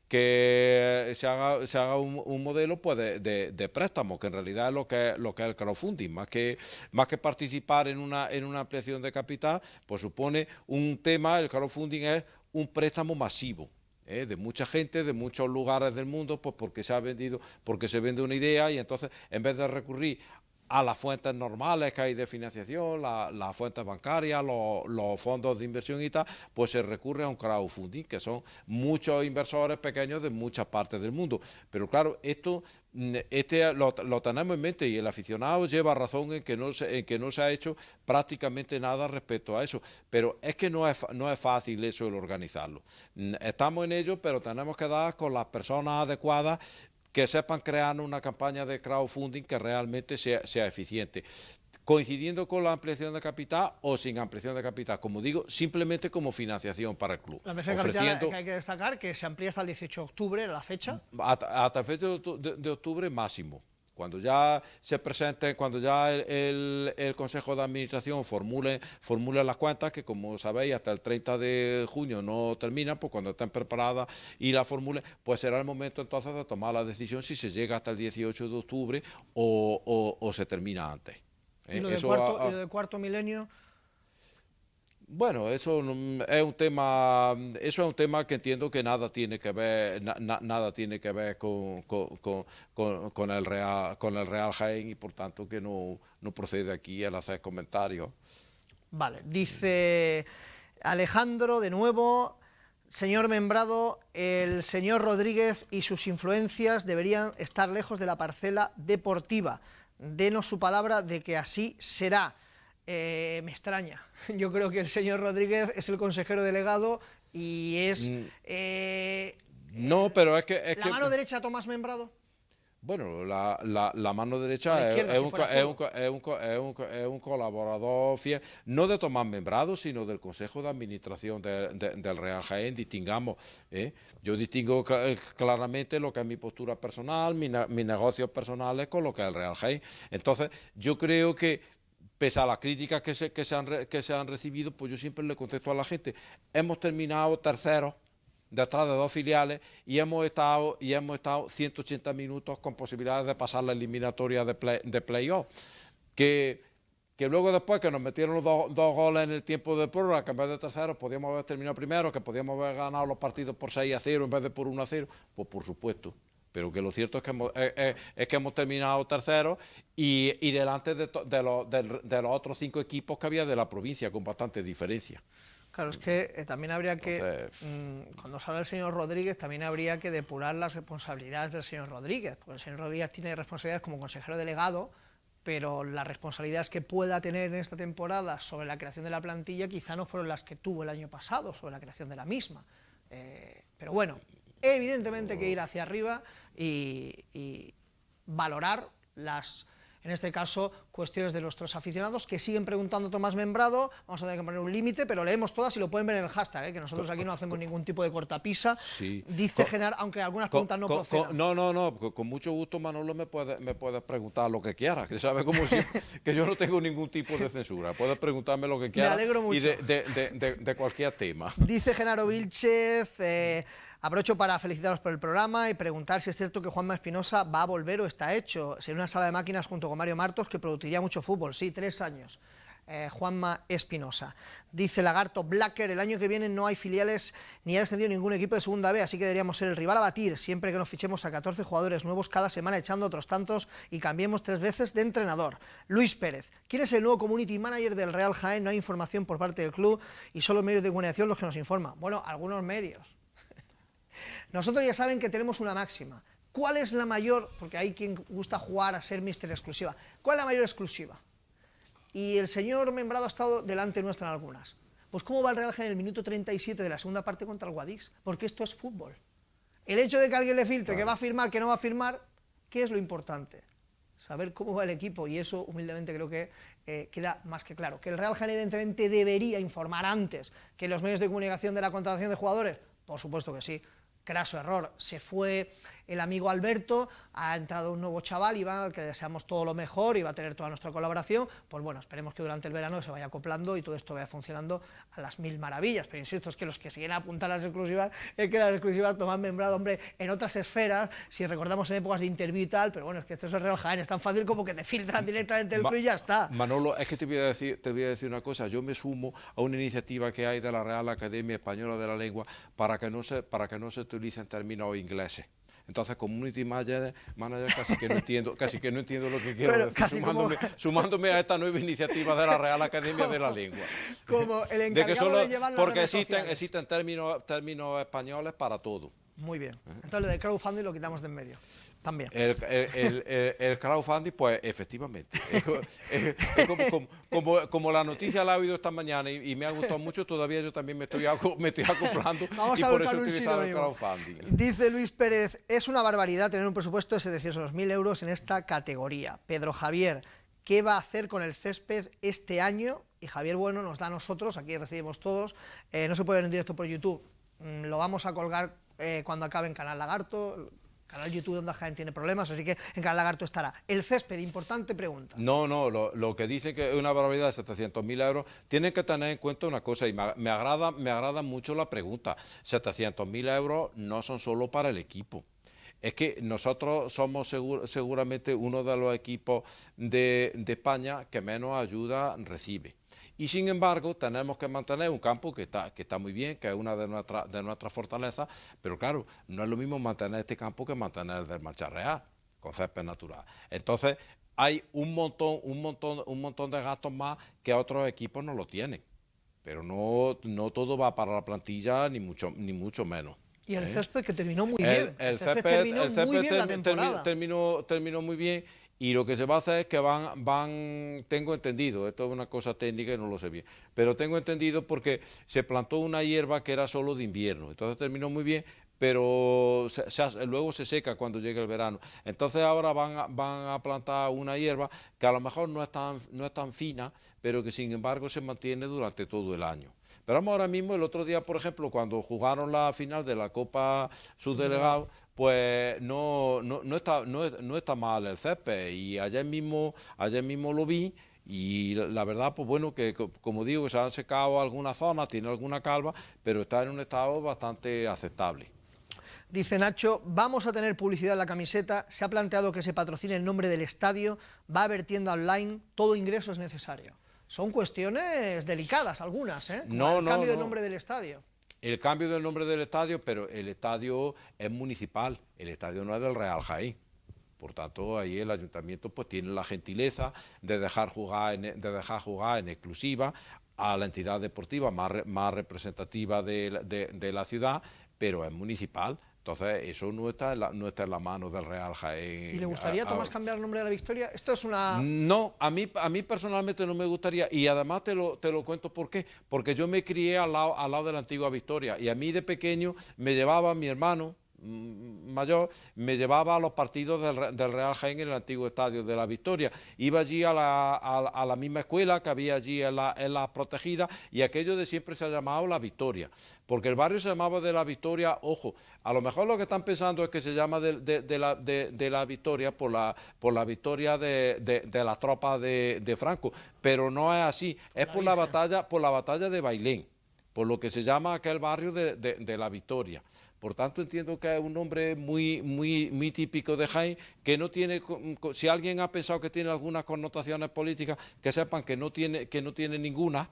que se haga un modelo, pues, de préstamo, que en realidad es lo que es el crowdfunding. Más que participar en una ampliación de capital, pues supone un tema. El crowdfunding es un préstamo masivo, de mucha gente, de muchos lugares del mundo, pues porque se vende una idea, y entonces, en vez de recurrir a las fuentes normales que hay de financiación, las fuentes bancarias, los fondos de inversión y tal, pues se recurre a un crowdfunding, que son muchos inversores pequeños de muchas partes del mundo. Pero claro, esto lo tenemos en mente, y el aficionado lleva razón en que no se ha hecho prácticamente nada respecto a eso. Pero es que no es fácil eso, el organizarlo. Estamos en ello, pero tenemos que dar con las personas adecuadas, que sepan crear una campaña de crowdfunding que realmente sea eficiente, coincidiendo con la ampliación de capital o sin ampliación de capital, como digo, simplemente como financiación para el club. La ampliación de capital, que hay que destacar que se amplía hasta el 18 de octubre, la fecha. Hasta el 18 de octubre máximo. Cuando ya se presente, cuando ya el Consejo de Administración formule las cuentas, que como sabéis hasta el 30 de junio no terminan, pues cuando estén preparadas y la formule, pues será el momento entonces de tomar la decisión si se llega hasta el 18 de octubre o se termina antes. ¿Y lo de cuarto milenio? Bueno, eso es un tema que entiendo que nada tiene que ver con el Real Jaén, y por tanto que no procede aquí el hacer comentarios. Vale, dice Alejandro de nuevo: señor Membrado, el señor Rodríguez y sus influencias deberían estar lejos de la parcela deportiva. Denos su palabra de que así será. Me extraña. Yo creo que el señor Rodríguez es el consejero delegado y es no, pero es que la mano derecha de Tomás Membrado. Bueno, la mano derecha es un colaborador fiel, no de Tomás Membrado, sino del Consejo de Administración del Real Jaén. Distingamos, yo distingo claramente lo que es mi postura personal, mis negocios personales, con lo que es el Real Jaén. Entonces, yo creo que pese a las críticas que se han recibido, pues yo siempre le contesto a la gente, hemos terminado terceros, detrás de 2 filiales, y hemos estado 180 minutos con posibilidades de pasar la eliminatoria de playoff. Que luego después que nos metieron los dos goles en el tiempo de prórroga, que en vez de terceros podíamos haber terminado primero, que podíamos haber ganado los partidos por 6-0 en vez de por 1-0, pues por supuesto. Pero que lo cierto es que hemos terminado terceros y delante de los otros 5 equipos que había de la provincia, con bastante diferencia. Claro, es que también habría que, cuando se habla del señor Rodríguez, también habría que depurar las responsabilidades del señor Rodríguez, porque el señor Rodríguez tiene responsabilidades como consejero delegado, pero las responsabilidades que pueda tener en esta temporada sobre la creación de la plantilla quizá no fueron las que tuvo el año pasado sobre la creación de la misma. Pero bueno, evidentemente hay que ir hacia arriba y valorar las, en este caso, cuestiones de nuestros aficionados que siguen preguntando Tomás Membrado. Vamos a tener que poner un límite, pero leemos todas y lo pueden ver en el hashtag, que nosotros aquí no hacemos ningún tipo de cortapisa. Sí. Dice Genaro, aunque algunas preguntas no procedan. No, con mucho gusto, Manolo, me puedes preguntar lo que quieras, que sabes como siempre, que yo no tengo ningún tipo de censura. Puedes preguntarme lo que quieras. Me alegro mucho. Y de cualquier tema. Dice Genaro Vilchez, aprovecho para felicitaros por el programa y preguntar si es cierto que Juanma Espinosa va a volver o está hecho. Sería una sala de máquinas junto con Mario Martos que produciría mucho fútbol. Sí, 3 años. Juanma Espinosa. Dice Lagarto Blacker, el año que viene no hay filiales ni ha descendido ningún equipo de segunda B, así que deberíamos ser el rival a batir siempre que nos fichemos a 14 jugadores nuevos cada semana echando otros tantos y cambiemos 3 veces de entrenador. Luis Pérez, ¿quién es el nuevo community manager del Real Jaén? No hay información por parte del club y son los medios de comunicación los que nos informan. Bueno, algunos medios. Nosotros ya saben que tenemos una máxima. ¿Cuál es la mayor? Porque hay quien gusta jugar a ser Mister Exclusiva. ¿Cuál es la mayor exclusiva? Y el señor Membrado ha estado delante nuestra en algunas. Pues ¿cómo va el Real Jaén en el minuto 37 de la segunda parte contra el Guadix? Porque esto es fútbol. El hecho de que alguien le filtre que va a firmar, que no va a firmar, ¿qué es lo importante? Saber cómo va el equipo, y eso humildemente creo que queda más que claro. Que el Real Jaén evidentemente debería informar antes que los medios de comunicación de la contratación de jugadores, por supuesto que sí. Craso error, se fue el amigo Alberto, ha entrado un nuevo chaval, Iván, al que deseamos todo lo mejor y va a tener toda nuestra colaboración. Pues bueno, esperemos que durante el verano se vaya acoplando y todo esto vaya funcionando a las 1000 maravillas. Pero insisto, es que los que siguen a apuntar a las exclusivas, es que las exclusivas Tomás Membrado, hombre, en otras esferas, si recordamos en épocas de interview y tal, pero bueno, es que esto es el Real Jaén, es tan fácil como que te filtran directamente el club y ya está. Manolo, es que te voy a decir una cosa, yo me sumo a una iniciativa que hay de la Real Academia Española de la Lengua para que no se utilicen términos ingleses. Entonces, community manager casi que no entiendo lo que quiero decir, sumándome a esta nueva iniciativa de la Real Academia de la Lengua. Como el encargado de llevar las porque redes sociales. existen términos españoles para todo. Muy bien. Entonces, lo de crowdfunding lo quitamos de en medio. También. El crowdfunding, pues efectivamente. Como la noticia la he oído esta mañana y me ha gustado mucho, todavía yo también me estoy acoplando. Vamos y a por eso he un utilizado el sinónimo. crowdfunding. Dice Luis Pérez, es una barbaridad tener un presupuesto de 700.000 euros en esta categoría. Pedro Javier, ¿qué va a hacer con el césped este año? Y Javier Bueno nos da a nosotros, aquí recibimos todos, no se puede ver en directo por YouTube, lo vamos a colgar cuando acabe en Canal Lagarto. Canal YouTube de Onda Jaén tiene problemas, así que en Canal Lagarto estará. El césped, importante pregunta. No, lo que dice que es una barbaridad de 700.000 euros, tienen que tener en cuenta una cosa, y me agrada mucho la pregunta. 700.000 euros no son solo para el equipo. Es que nosotros somos seguramente uno de los equipos de España que menos ayuda recibe. Y sin embargo tenemos que mantener un campo que está muy bien, que es una de nuestras fortalezas, pero claro, no es lo mismo mantener este campo que mantener el del Mancha Real, con césped natural. Entonces hay un montón de gastos más que otros equipos no lo tienen, pero no todo va para la plantilla ni mucho menos. Y el césped que terminó muy bien. El césped terminó muy bien la temporada. Terminó muy bien. Y lo que se va a hacer es que tengo entendido, esto es una cosa técnica y no lo sé bien, pero tengo entendido porque se plantó una hierba que era solo de invierno, entonces terminó muy bien, pero luego se seca cuando llegue el verano. Entonces ahora van a plantar una hierba que a lo mejor no es tan fina, pero que sin embargo se mantiene durante todo el año. Pero vamos ahora mismo, el otro día, por ejemplo, cuando jugaron la final de la Copa Subdelegado, pues no está mal el césped, y ayer mismo lo vi Y la verdad, pues bueno, que como digo, se han secado algunas zonas, tiene alguna calva, pero está en un estado bastante aceptable. Dice Nacho, vamos a tener publicidad en la camiseta, se ha planteado que se patrocine el nombre del estadio, va a haber tienda online, todo ingreso es necesario. Son cuestiones delicadas algunas, ¿eh? Como el cambio del nombre del estadio. El cambio del nombre del estadio, pero el estadio es municipal, el estadio no es del Real Jaén. Por tanto, ahí el ayuntamiento pues tiene la gentileza de dejar jugar en exclusiva a la entidad deportiva más representativa de la ciudad, pero es municipal. Entonces, eso no está en la mano del Real Jaén. ¿Y le gustaría, Tomás, cambiar el nombre de la Victoria? Esto es una... No, a mí personalmente no me gustaría, y además te lo cuento por qué. Porque yo me crié al lado de la antigua Victoria, y a mí de pequeño me llevaba mi hermano mayor, me llevaba a los partidos del Real Jaén en el antiguo estadio de la Victoria. Iba allí a la misma escuela que había allí en la protegida, y aquello de siempre se ha llamado La Victoria, porque el barrio se llamaba de la Victoria. Ojo, a lo mejor lo que están pensando es que se llama de la Victoria por la victoria de la tropa de Franco, pero no es así, es por la batalla de Bailén, por lo que se llama aquel barrio de la Victoria. Por tanto, entiendo que es un nombre muy típico de Jaén, que no tiene, si alguien ha pensado que tiene algunas connotaciones políticas, que sepan que no tiene ninguna.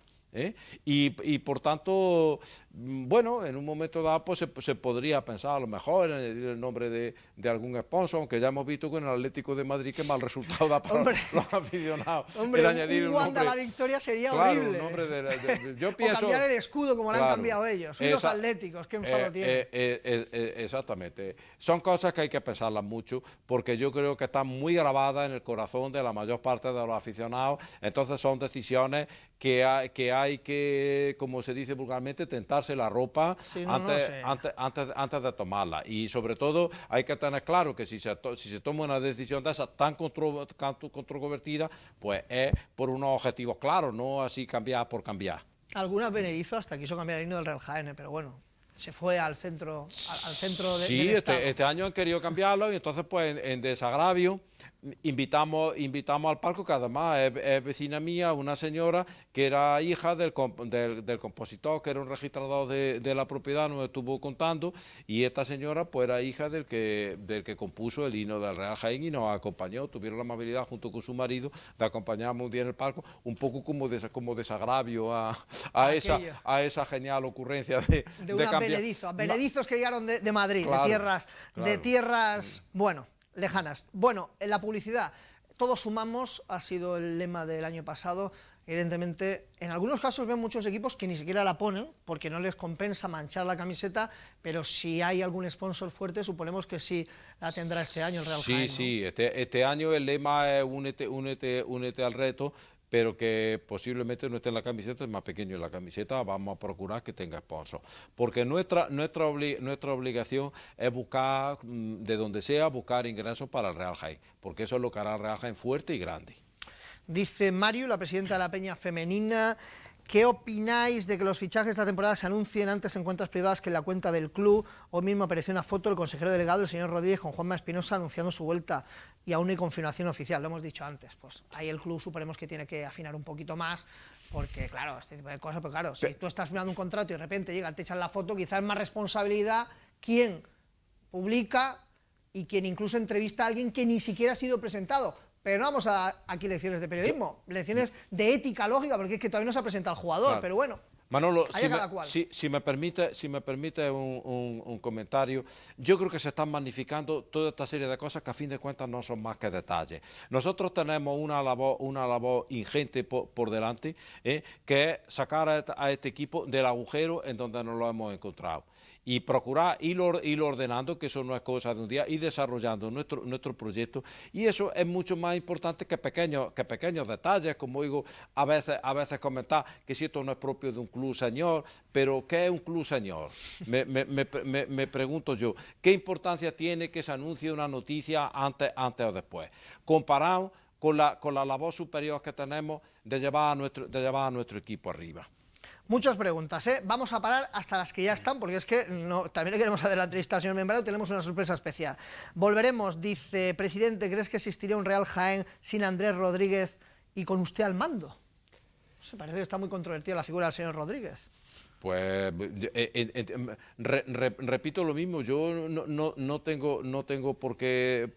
Y por tanto, bueno, en un momento dado pues se podría pensar a lo mejor en el nombre de algún sponsor, aunque ya hemos visto con el Atlético de Madrid que mal resultado da para los aficionados. Hombre, añadir un Wanda la Victoria sería horrible. Un nombre yo pienso, o cambiar el escudo como lo han cambiado ellos. Los Atléticos, qué enfado tienen. Exactamente. Son cosas que hay que pensarlas mucho, porque yo creo que están muy grabadas en el corazón de la mayor parte de los aficionados. Entonces son decisiones que hay que, como se dice vulgarmente, tentarse la ropa antes de tomarla. Y sobre todo hay que tener claro que si se toma una decisión de esa tan controvertida, pues es por unos objetivos claros, no así cambiar por cambiar. Algunas Benedizo hasta quiso cambiar el himno del Real Jaén, pero bueno, se fue al centro de sí, este año han querido cambiarlo, y entonces pues en desagravio invitamos al palco, que además es vecina mía, una señora que era hija del compositor, que era un registrador de la propiedad, nos estuvo contando, y esta señora pues era hija del que compuso el himno del Real Jaén, y nos acompañó. Tuvieron la amabilidad junto con su marido de acompañarnos un día en el palco, un poco como desagravio a esa genial ocurrencia de cambiar. Benedizos que llegaron de Madrid, claro, de tierras, bueno, lejanas. Bueno, en la publicidad, todos sumamos, ha sido el lema del año pasado. Evidentemente, en algunos casos ven muchos equipos que ni siquiera la ponen, porque no les compensa manchar la camiseta, pero si hay algún sponsor fuerte, suponemos que sí la tendrá este año el Real Jaén, ¿no? Sí, este año el lema es únete al reto, pero que posiblemente no esté en la camiseta, es más pequeño en la camiseta. Vamos a procurar que tenga sponsor, porque nuestra obligación es buscar, de donde sea, buscar ingresos para el Real Jaén, porque eso es lo que hará el Real Jaén fuerte y grande. Dice Mario, la presidenta de la Peña Femenina, ¿qué opináis de que los fichajes de esta temporada se anuncien antes en cuentas privadas que en la cuenta del club? Hoy mismo apareció una foto del consejero delegado, el señor Rodríguez, con Juanma Espinosa anunciando su vuelta, y aún no hay confirmación oficial, lo hemos dicho antes. Pues ahí el club suponemos que tiene que afinar un poquito más, porque claro, este tipo de cosas, pues claro, si tú estás firmando un contrato y de repente llega, te echan la foto, quizás es más responsabilidad quien publica y quien incluso entrevista a alguien que ni siquiera ha sido presentado. Pero no vamos a dar aquí lecciones de periodismo, lecciones de ética lógica, porque es que todavía no se ha presentado el jugador, claro. Pero bueno, Manolo, si me permite un comentario, yo creo que se están magnificando toda esta serie de cosas que a fin de cuentas no son más que detalles. Nosotros tenemos una labor ingente por delante, que es sacar a este equipo del agujero en donde nos lo hemos encontrado, y procurar ir ordenando, que eso no es cosa de un día, y desarrollando nuestro proyecto. Y eso es mucho más importante que pequeños detalles, como digo, a veces comentar que si esto no es propio de un club señor, pero ¿qué es un club señor? Me pregunto yo, ¿qué importancia tiene que se anuncie una noticia antes o después? Comparado con la labor superior que tenemos de llevar a nuestro equipo arriba. Muchas preguntas, ¿eh? Vamos a parar hasta las que ya están, porque es que también le queremos hacer la entrevista al señor Membrano, tenemos una sorpresa especial. Volveremos, dice, presidente, ¿crees que existiría un Real Jaén sin Andrés Rodríguez y con usted al mando. Se parece que está muy controvertida la figura del señor Rodríguez. Pues repito lo mismo, yo no tengo por qué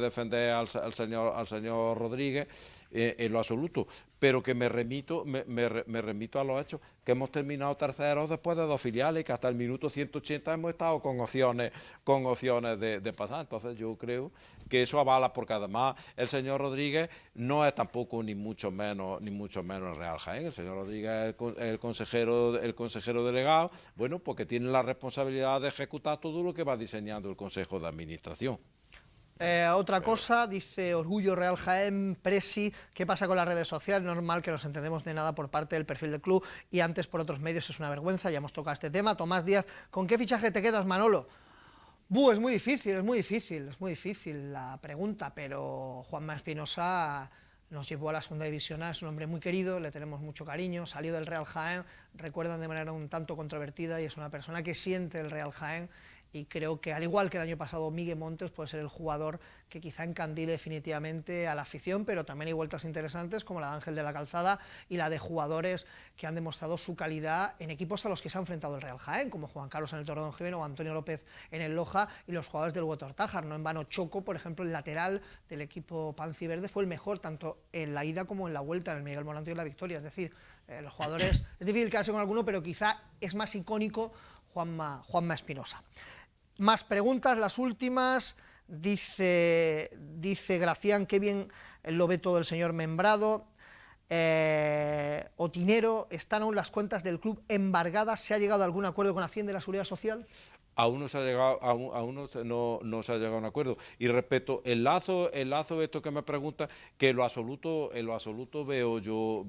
defender al señor Rodríguez en lo absoluto, pero que me remito a los hechos, que hemos terminado terceros después de 2 filiales y que hasta el minuto 180 hemos estado con opciones de pasar. Entonces yo creo que eso avala, porque además el señor Rodríguez no es tampoco ni mucho menos el Real Jaén. El señor Rodríguez es el consejero delegado, bueno, porque tiene la responsabilidad de ejecutar todo lo que va diseñando el Consejo de Administración. Otra cosa, dice Orgullo Real Jaén, Presi, ¿qué pasa con las redes sociales? Normal que no nos entendemos de nada por parte del perfil del club y antes por otros medios, es una vergüenza, ya hemos tocado este tema. Tomás Díaz, ¿con qué fichaje te quedas, Manolo? Es muy difícil la pregunta, pero Juanma Espinosa nos llevó a la segunda división A, es un hombre muy querido, le tenemos mucho cariño, salió del Real Jaén, recuerdan de manera un tanto controvertida y es una persona que siente el Real Jaén y creo que al igual que el año pasado Miguel Montes puede ser el jugador que quizá encandile definitivamente a la afición, pero también hay vueltas interesantes como la de Ángel de la Calzada y la de jugadores que han demostrado su calidad en equipos a los que se ha enfrentado el Real Jaén, como Juan Carlos en el Torredón Jimeno o Antonio López en el Loja y los jugadores del Huetor Tájar. No en vano Choco, por ejemplo, el lateral del equipo Panciverde fue el mejor tanto en la ida como en la vuelta en el Miguel Morante y en la victoria, es decir, los jugadores, es difícil quedarse con alguno, pero quizá es más icónico Juanma Espinosa. Más preguntas, las últimas, dice Gracián, qué bien lo ve todo el señor Membrado. Otinero, ¿están aún las cuentas del club embargadas? ¿Se ha llegado a algún acuerdo con Hacienda y la Seguridad Social? Aún no se ha llegado, no se ha llegado a un acuerdo. Y respecto el lazo de esto que me pregunta, que en lo absoluto veo yo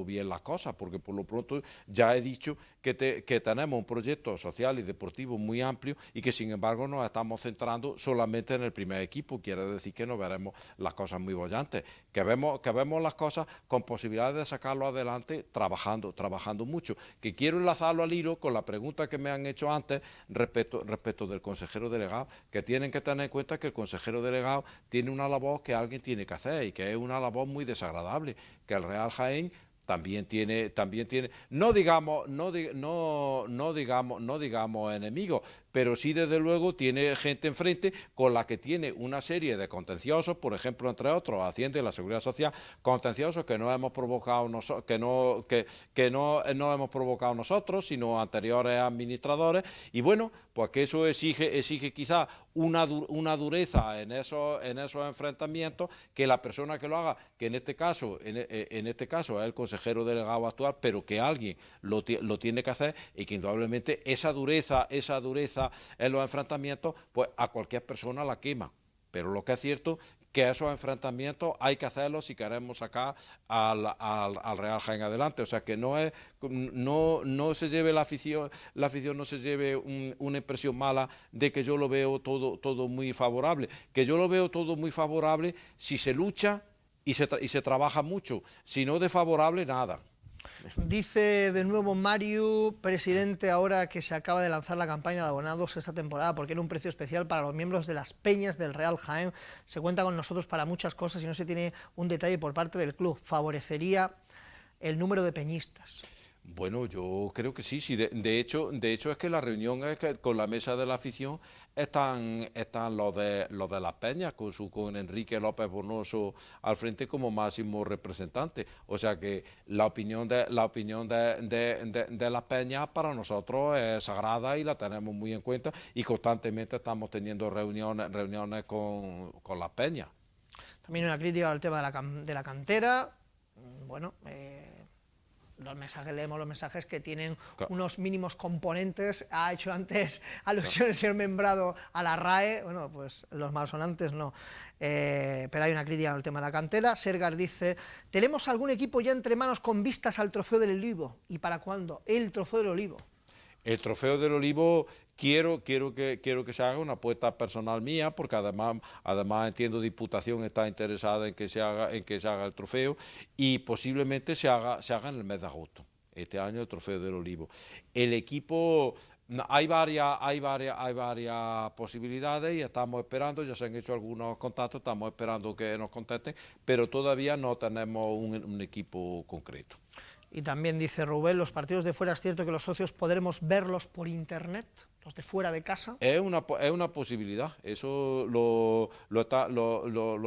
bien las cosas, porque por lo pronto ya he dicho que tenemos un proyecto social y deportivo muy amplio y que sin embargo nos estamos centrando solamente en el primer equipo. Quiere decir que no veremos las cosas muy bollantes, que vemos las cosas con posibilidades de sacarlo adelante trabajando mucho. Que quiero enlazarlo al hilo con la pregunta que me han hecho antes respecto del consejero delegado, que tienen que tener en cuenta que el consejero delegado tiene una labor que alguien tiene que hacer y que es una labor muy desagradable, que el Real Jaén también tiene, no digamos enemigos, pero sí desde luego tiene gente enfrente con la que tiene una serie de contenciosos, por ejemplo, entre otros, Hacienda y la Seguridad Social, contenciosos que no hemos provocado hemos provocado nosotros, sino anteriores administradores, y bueno, pues que eso exige quizás una dureza en esos enfrentamientos, que la persona que lo haga, que en este caso es el consejero delegado actual, pero que alguien lo tiene que hacer, y que indudablemente esa dureza en los enfrentamientos, pues a cualquier persona la quema. Pero lo que es cierto que esos enfrentamientos hay que hacerlos si queremos sacar al Real Jaén adelante. O sea que no se lleve la afición no se lleve una impresión mala de que yo lo veo todo muy favorable. Que yo lo veo todo muy favorable si se lucha y se trabaja mucho. Si no, de favorable, nada. Dice de nuevo Mario, presidente, ahora que se acaba de lanzar la campaña de abonados esta temporada, porque era un precio especial para los miembros de las peñas del Real Jaén, se cuenta con nosotros para muchas cosas y no se tiene un detalle por parte del club, favorecería el número de peñistas. Bueno, yo creo que sí. De hecho es que la reunión es que con la mesa de la afición están los de las peñas con Enrique López Bonoso al frente como máximo representante. O sea que la opinión de las peñas para nosotros es sagrada y la tenemos muy en cuenta, y constantemente estamos teniendo reuniones con las peñas. También una crítica al tema de la cantera. Bueno, leemos los mensajes que tienen unos mínimos componentes. Ha hecho antes alusión el señor Membrado a la RAE, bueno, pues los malsonantes no. Pero hay una crítica al tema de la cantera. Sergar dice, ¿tenemos algún equipo ya entre manos con vistas al Trofeo del Olivo? ¿Y para cuándo? El Trofeo del Olivo. El Trofeo del Olivo quiero que se haga una apuesta personal mía, porque además entiendo Diputación está interesada en que se haga el trofeo, y posiblemente se haga en el mes de agosto. Este año el Trofeo del Olivo. El equipo No, hay varias posibilidades y estamos esperando, ya se han hecho algunos contactos, estamos esperando que nos contesten, pero todavía no tenemos un equipo concreto. Y también dice Rubén, los partidos de fuera es cierto que los socios podremos verlos por internet, los de fuera de casa. Es una posibilidad, eso lo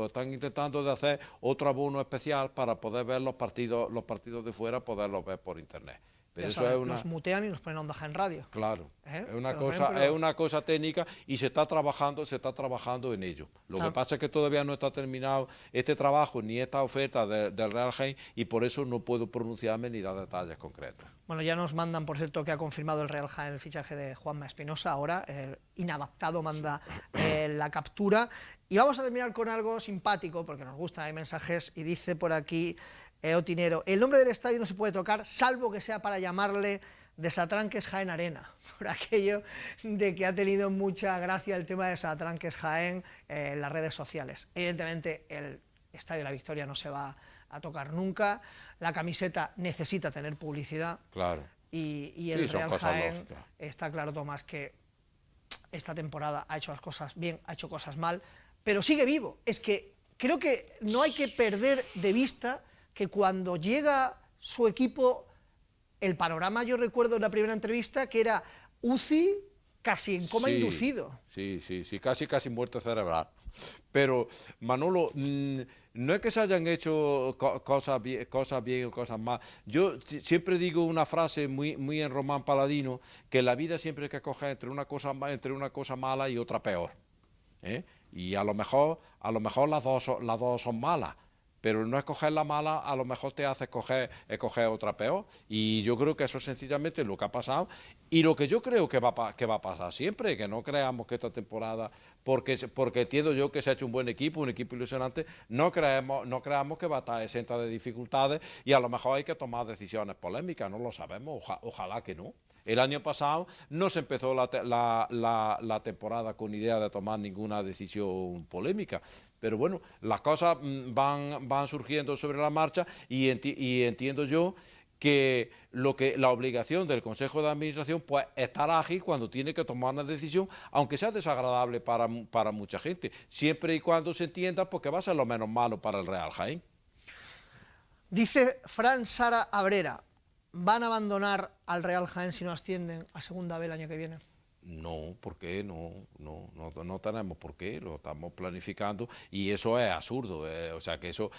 están intentando de hacer otro abono especial para poder ver los partidos de fuera, poderlos ver por internet. Pero eso es una... Nos mutean y nos ponen Onda Jaén Radio. Claro, ¿Eh? es una cosa técnica y se está trabajando en ello. Lo que pasa es que todavía no está terminado este trabajo ni esta oferta del Real Jaén y por eso no puedo pronunciarme ni dar detalles concretos. Bueno, ya nos mandan, por cierto, que ha confirmado el Real Jaén el fichaje de Juanma Espinosa. Ahora, inadaptado, manda la captura. Y vamos a terminar con algo simpático, porque nos gustan, hay mensajes, y dice por aquí Otinero, el nombre del estadio no se puede tocar, salvo que sea para llamarle Desatranques Jaén Arena, por aquello de que ha tenido mucha gracia el tema de Desatranques Jaén en las redes sociales. Evidentemente, el Estadio de la Victoria no se va a tocar nunca, la camiseta necesita tener publicidad. Claro. Y el Real Jaén está claro, Tomás, que esta temporada ha hecho las cosas bien, ha hecho cosas mal, pero sigue vivo. Es que creo que no hay que perder de vista que cuando llega su equipo, el panorama, yo recuerdo en la primera entrevista, que era UCI casi en coma inducido. Sí, casi muerte cerebral. Pero, Manolo, no es que se hayan hecho cosas bien o cosas mal. Yo siempre digo una frase muy en Román Paladino, que en la vida siempre hay que escoger entre una cosa mala y otra peor. Y a lo mejor las dos son malas. Pero no escoger la mala, a lo mejor te hace escoger otra peor. Y yo creo que eso es sencillamente lo que ha pasado. Y lo que yo creo que va a pasar siempre, que no creamos que esta temporada, porque entiendo yo que se ha hecho un buen equipo, un equipo ilusionante, no creamos que va a estar exenta de dificultades y a lo mejor hay que tomar decisiones polémicas, no lo sabemos, ojalá que no. El año pasado no se empezó la temporada con idea de tomar ninguna decisión polémica, pero bueno, las cosas van surgiendo sobre la marcha y entiendo yo que la obligación del Consejo de Administración pues estar ágil cuando tiene que tomar una decisión, aunque sea desagradable para mucha gente, siempre y cuando se entienda porque va a ser lo menos malo para el Real Jaén. Dice Fran Sara Abrera, ¿van a abandonar al Real Jaén si no ascienden a Segunda B el año que viene? No, ¿por qué? No tenemos por qué, lo estamos planificando y eso es absurdo, o sea que eso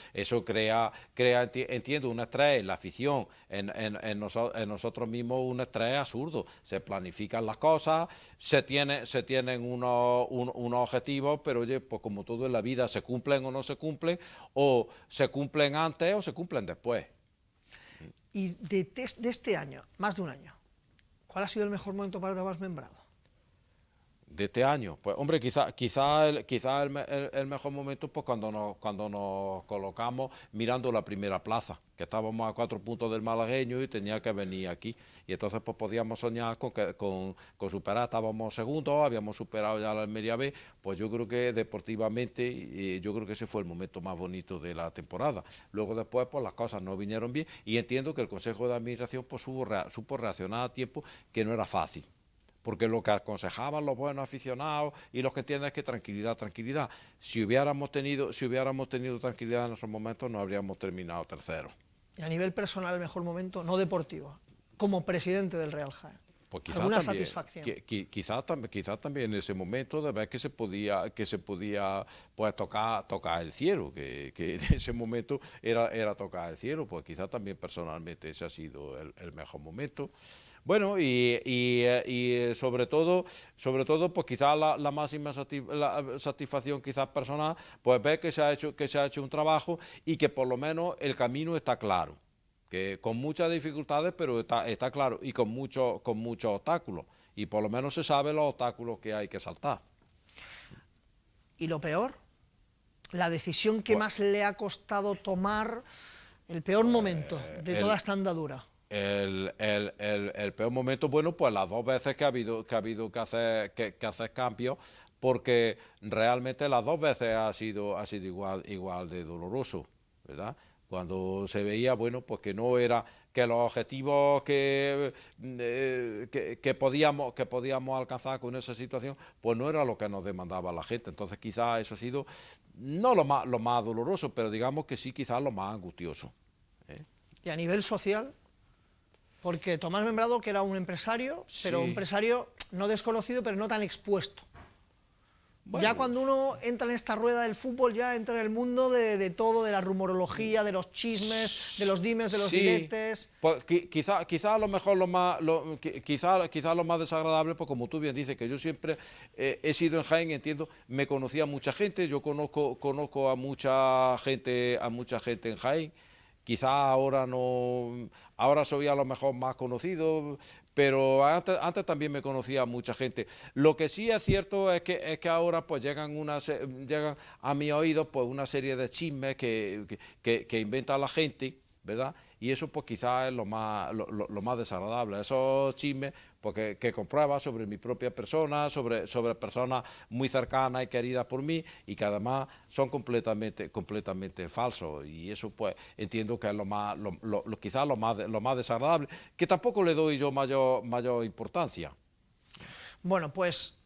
crea, entiendo, un estrés en la afición, en nosotros mismos un estrés absurdo, se planifican las cosas, se tienen unos objetivos, pero oye, pues como todo en la vida se cumplen o no se cumplen, o se cumplen antes o se cumplen después. Y de este año, más de un año, ¿cuál ha sido el mejor momento para Tomás Membrado? De este año, pues hombre, quizá el mejor momento pues cuando nos colocamos mirando la primera plaza, que estábamos a 4 puntos del malagueño y tenía que venir aquí, y entonces pues podíamos soñar con superar, estábamos segundos, habíamos superado ya la Almería B, pues yo creo que deportivamente, yo creo que ese fue el momento más bonito de la temporada. Luego después pues las cosas no vinieron bien y entiendo que el Consejo de Administración pues supo reaccionar a tiempo, que no era fácil. Porque lo que aconsejaban los buenos aficionados y los que entienden es que tranquilidad. Si hubiéramos tenido tranquilidad en esos momentos, no habríamos terminado tercero. Y a nivel personal, el mejor momento, no deportivo, como presidente del Real Jaén. Pues ¿Alguna satisfacción? Quizás también en ese momento de ver que se podía pues tocar el cielo, que en ese momento era tocar el cielo, pues quizás también personalmente ese ha sido el mejor momento. Bueno, y sobre todo, pues quizás la máxima satisfacción quizás personal, pues ver que se ha hecho un trabajo y que por lo menos el camino está claro, que con muchas dificultades, pero está claro, y con muchos obstáculos, y por lo menos se sabe los obstáculos que hay que saltar. ¿Y lo peor? La decisión que más le ha costado tomar, el peor momento de toda esta andadura. El peor momento, bueno, pues las 2 veces que ha habido que hacer cambios, porque realmente las 2 veces ha sido igual de doloroso, ¿verdad? cuando se veía, bueno, pues que no era, que los objetivos que podíamos alcanzar con esa situación, pues no era lo que nos demandaba la gente. Entonces quizás eso ha sido, no lo más doloroso, pero digamos que sí quizás lo más angustioso. Y a nivel social, porque Tomás Membrado, que era un empresario, pero un empresario no desconocido, pero no tan expuesto. Bueno, ya cuando uno entra en esta rueda del fútbol, ya entra en el mundo de todo, de la rumorología, de los chismes, de los dimes, de los diretes. Pues, quizá a lo mejor quizá lo más desagradable, pues como tú bien dices, que yo siempre he sido en Jaén, entiendo, me conocía mucha gente, yo conozco a mucha gente en Jaén. Quizá ahora no, ahora soy a lo mejor más conocido, pero antes también me conocía mucha gente. Lo que sí es cierto es que ahora pues llegan a mi oído pues una serie de chismes que inventa la gente, ¿verdad? Y eso pues quizás es lo más desagradable, esos chismes porque que comprueba sobre mi propia persona, sobre personas muy cercanas y queridas por mí y que además son completamente falsos, y eso pues entiendo que es quizás lo más desagradable, que tampoco le doy yo mayor importancia. Bueno, pues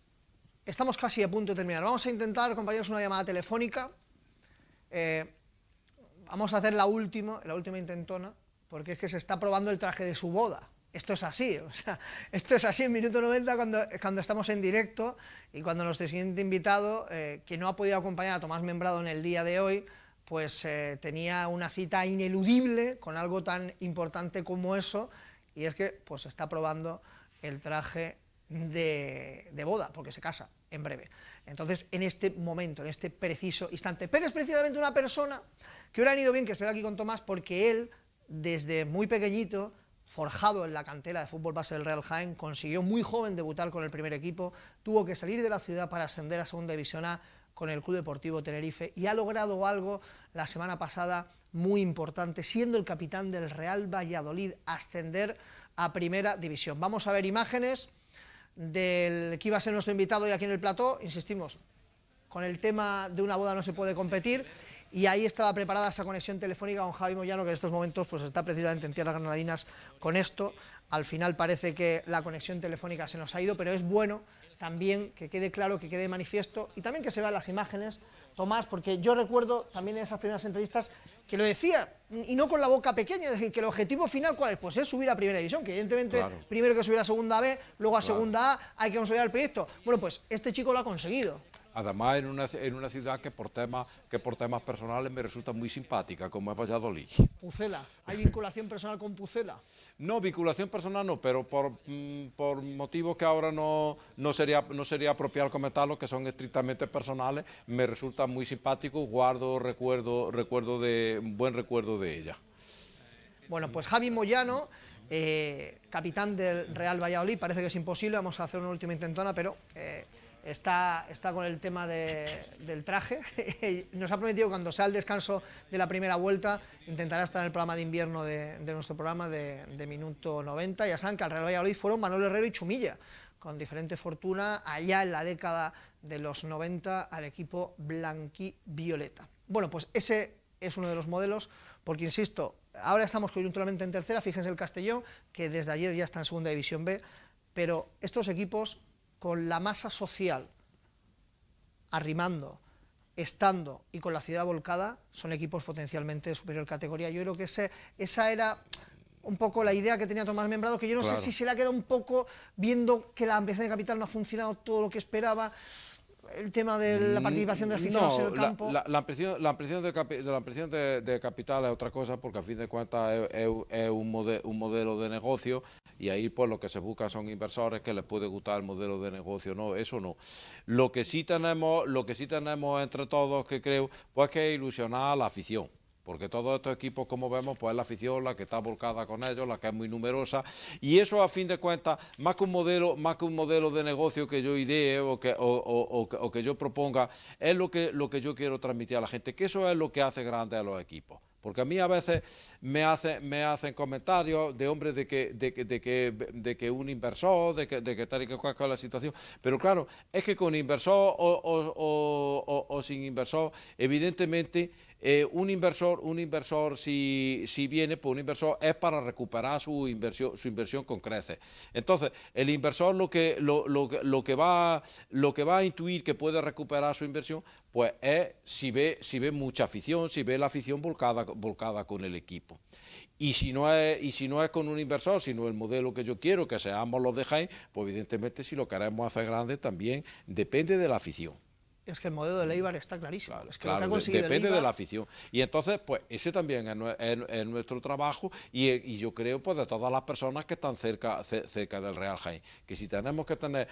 estamos casi a punto de terminar. Vamos a intentar, compañeros, una llamada telefónica. Vamos a hacer la última intentona, porque es que se está probando el traje de su boda. Esto es así, o sea, esto es así en minuto 90 cuando estamos en directo, y cuando nuestro siguiente invitado, que no ha podido acompañar a Tomás Membrado en el día de hoy, pues tenía una cita ineludible con algo tan importante como eso, y es que pues está probando el traje de boda, porque se casa en breve. Entonces, en este momento, en este preciso instante, pero es precisamente una persona que hubiera ido bien que estuviera aquí con Tomás, porque él, desde muy pequeñito, forjado en la cantera de fútbol base del Real Jaén, consiguió muy joven debutar con el primer equipo, tuvo que salir de la ciudad para ascender a Segunda División A con el Club Deportivo Tenerife, y ha logrado algo la semana pasada muy importante, siendo el capitán del Real Valladolid, ascender a Primera División. Vamos a ver imágenes del que iba a ser nuestro invitado hoy aquí en el plató. Insistimos, con el tema de una boda no se puede competir, y ahí estaba preparada esa conexión telefónica con Javi Moyano, que en estos momentos pues está precisamente en tierras granadinas con esto. Al final parece que la conexión telefónica se nos ha ido, pero es bueno también que quede claro, que quede manifiesto, y también que se vean las imágenes, Tomás, porque yo recuerdo también en esas primeras entrevistas que lo decía, y no con la boca pequeña, es decir, que el objetivo final, ¿cuál es? Pues es subir a Primera División, que evidentemente primero que subir a Segunda B, luego a Segunda A, hay que consolidar el proyecto. Bueno, pues este chico lo ha conseguido. Además, en una ciudad que por temas personales me resulta muy simpática, como es Valladolid. Pucela, ¿hay vinculación personal con Pucela? No, vinculación personal no, pero por motivos que ahora no sería apropiado comentarlo, que son estrictamente personales, me resulta muy simpático, guardo un buen recuerdo de ella. Bueno, pues Javi Moyano, capitán del Real Valladolid, parece que es imposible, vamos a hacer una última intentona, pero está con el tema del traje. Nos ha prometido que cuando sea el descanso de la primera vuelta intentará estar en el programa de invierno de nuestro programa de Minuto 90. Ya saben que al Real Valladolid fueron Manuel Herrero y Chumilla, con diferente fortuna, allá en la década de los 90 al equipo blanquivioleta. Bueno, pues ese es uno de los modelos, porque insisto, ahora estamos coyunturalmente en tercera, fíjense el Castellón, que desde ayer ya está en Segunda División B, pero estos equipos con la masa social arrimando, estando y con la ciudad volcada, son equipos potencialmente de superior categoría. Yo creo que esa era un poco la idea que tenía Tomás Membrado, que yo no sé si se le ha quedado un poco, viendo que la ampliación de capital no ha funcionado todo lo que esperaba, el tema de la participación de aficionados en el campo. La ampliación de capital es otra cosa, porque a fin de cuentas es un modelo de negocio, y ahí pues lo que se busca son inversores que les puede gustar el modelo de negocio, no, eso no. Lo que sí tenemos entre todos, que creo, pues que ilusionar a la afición. Porque todos estos equipos, como vemos, pues es la afición la que está volcada con ellos, la que es muy numerosa, y eso a fin de cuentas, más que un modelo de negocio que yo idee o que yo proponga, es lo que yo quiero transmitir a la gente, que eso es lo que hace grande a los equipos. Porque a mí a veces me hacen comentarios de hombres de que un inversor, de que tal y que cual es la situación. Pero claro, es que con inversor o sin inversor, evidentemente, un inversor si viene, pues un inversor es para recuperar su inversión con creces. Entonces, el inversor lo que va a intuir que puede recuperar su inversión, pues es si ve mucha afición, si ve la afición volcada con el equipo. Y si no es con un inversor, sino el modelo que yo quiero, que seamos los de Jaén, pues evidentemente si lo queremos hacer grande también depende de la afición. Es que el modelo de Eibar está clarísimo. Claro, Es que lo que ha conseguido depende Eibar, de la afición. Y entonces, pues ese también es nuestro trabajo y yo creo pues de todas las personas que están cerca del Real Jaén. Que si tenemos que tener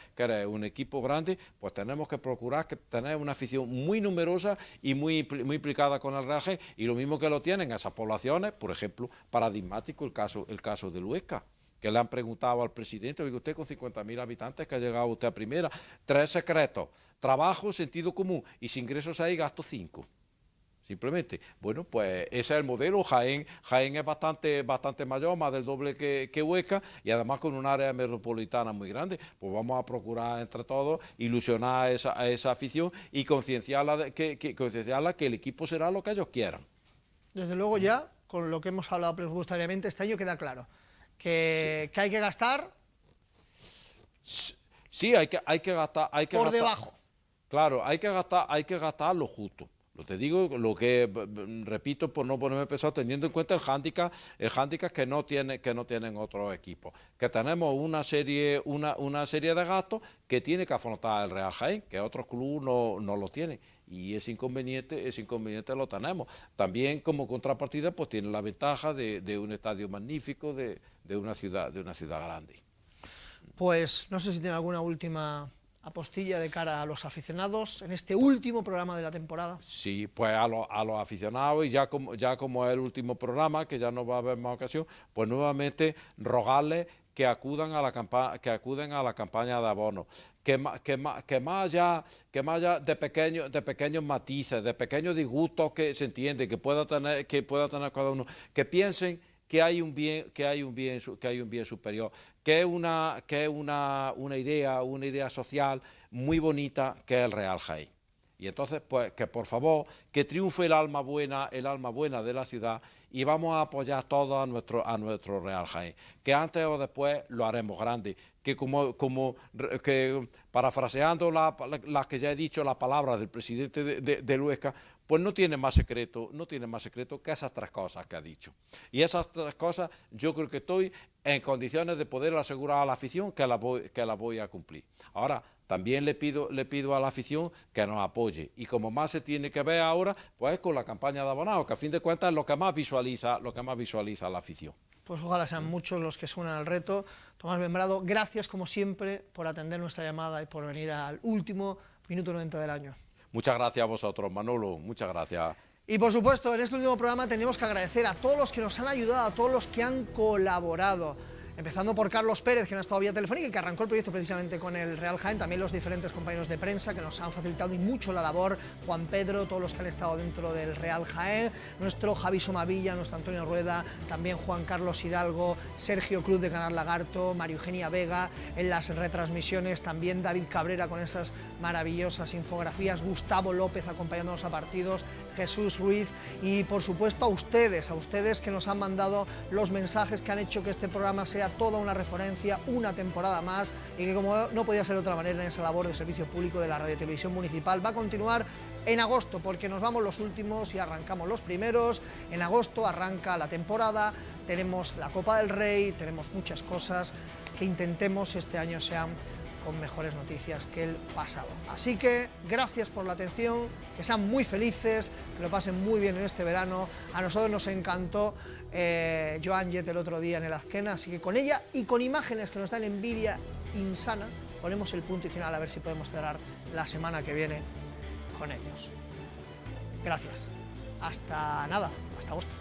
un equipo grande, pues tenemos que procurar tener una afición muy numerosa y muy implicada con el Real Jaén. Y lo mismo que lo tienen esas poblaciones, por ejemplo, paradigmático el caso del Huesca, que le han preguntado al presidente, oiga, usted con 50.000 habitantes que ha llegado usted a primera, 3 secretos, trabajo, sentido común, y si ingresos ahí gasto 5. Simplemente, bueno, pues ese es el modelo. Jaén es bastante mayor, más del doble que Huesca, y además con un área metropolitana muy grande. Pues vamos a procurar entre todos ilusionar a esa afición y concienciarla que el equipo será lo que ellos quieran. Desde luego ya, con lo que hemos hablado presupuestariamente, este año queda claro que hay que gastar Sí, hay que gastar. por debajo. Claro, hay que gastar lo justo. Lo te digo, lo que repito por no ponerme pesado, teniendo en cuenta el hándicap que no tienen otros equipos. Que tenemos una serie de gastos que tiene que afrontar el Real Jaén, que otros clubes no lo tienen. Y ese inconveniente lo tenemos. También como contrapartida, pues tiene la ventaja de un estadio magnífico, de una ciudad grande. Pues no sé si tiene alguna última apostilla de cara a los aficionados en este último programa de la temporada. Sí, pues a los aficionados, y ya como es el último programa, que ya no va a haber más ocasión, pues nuevamente rogarles que acudan a la campaña de abono, que más allá de pequeños matices, de pequeños disgustos que se entiende que pueda tener cada uno, que piensen que hay un bien superior, que es una idea social muy bonita, que es el Real Jaén. Y entonces, pues, que por favor, que triunfe el alma buena de la ciudad, y vamos a apoyar todo a nuestro Real Jaén, que antes o después lo haremos grande, que que parafraseando las que ya he dicho, las palabras del presidente de Huesca, pues no tiene más secreto que esas 3 cosas que ha dicho. Y esas 3 cosas yo creo que estoy en condiciones de poder asegurar a la afición que la voy a cumplir. Ahora, también le pido a la afición que nos apoye, y como más se tiene que ver ahora, pues con la campaña de abonados, que a fin de cuentas es lo que más visualiza la afición. Pues ojalá sean muchos los que se unan al reto. Tomás Membrado, gracias como siempre por atender nuestra llamada y por venir al último minuto 90 del año. Muchas gracias a vosotros, Manolo, muchas gracias. Y por supuesto, en este último programa tenemos que agradecer a todos los que nos han ayudado, a todos los que han colaborado. Empezando por Carlos Pérez, que no ha estado vía telefónica y que arrancó el proyecto precisamente con el Real Jaén, también los diferentes compañeros de prensa que nos han facilitado y mucho la labor, Juan Pedro, todos los que han estado dentro del Real Jaén, nuestro Javi Somavilla, nuestro Antonio Rueda, también Juan Carlos Hidalgo, Sergio Cruz de Canal Lagarto, María Eugenia Vega en las retransmisiones, también David Cabrera con esas maravillosas infografías, Gustavo López acompañándonos a partidos, Jesús Ruiz y por supuesto a ustedes que nos han mandado los mensajes que han hecho que este programa sea toda una referencia, una temporada más, y que como no podía ser de otra manera en esa labor de servicio público de la Radio Televisión Municipal va a continuar en agosto, porque nos vamos los últimos y arrancamos los primeros. En agosto arranca la temporada, tenemos la Copa del Rey, tenemos muchas cosas que intentemos este año sean con mejores noticias que el pasado. Así que gracias por la atención, que sean muy felices, que lo pasen muy bien en este verano. A nosotros nos encantó Joan Jett el otro día en el Azkena, así que con ella y con imágenes que nos dan envidia insana, ponemos el punto y final a ver si podemos cerrar la semana que viene con ellos. Gracias. Hasta nada, hasta agosto.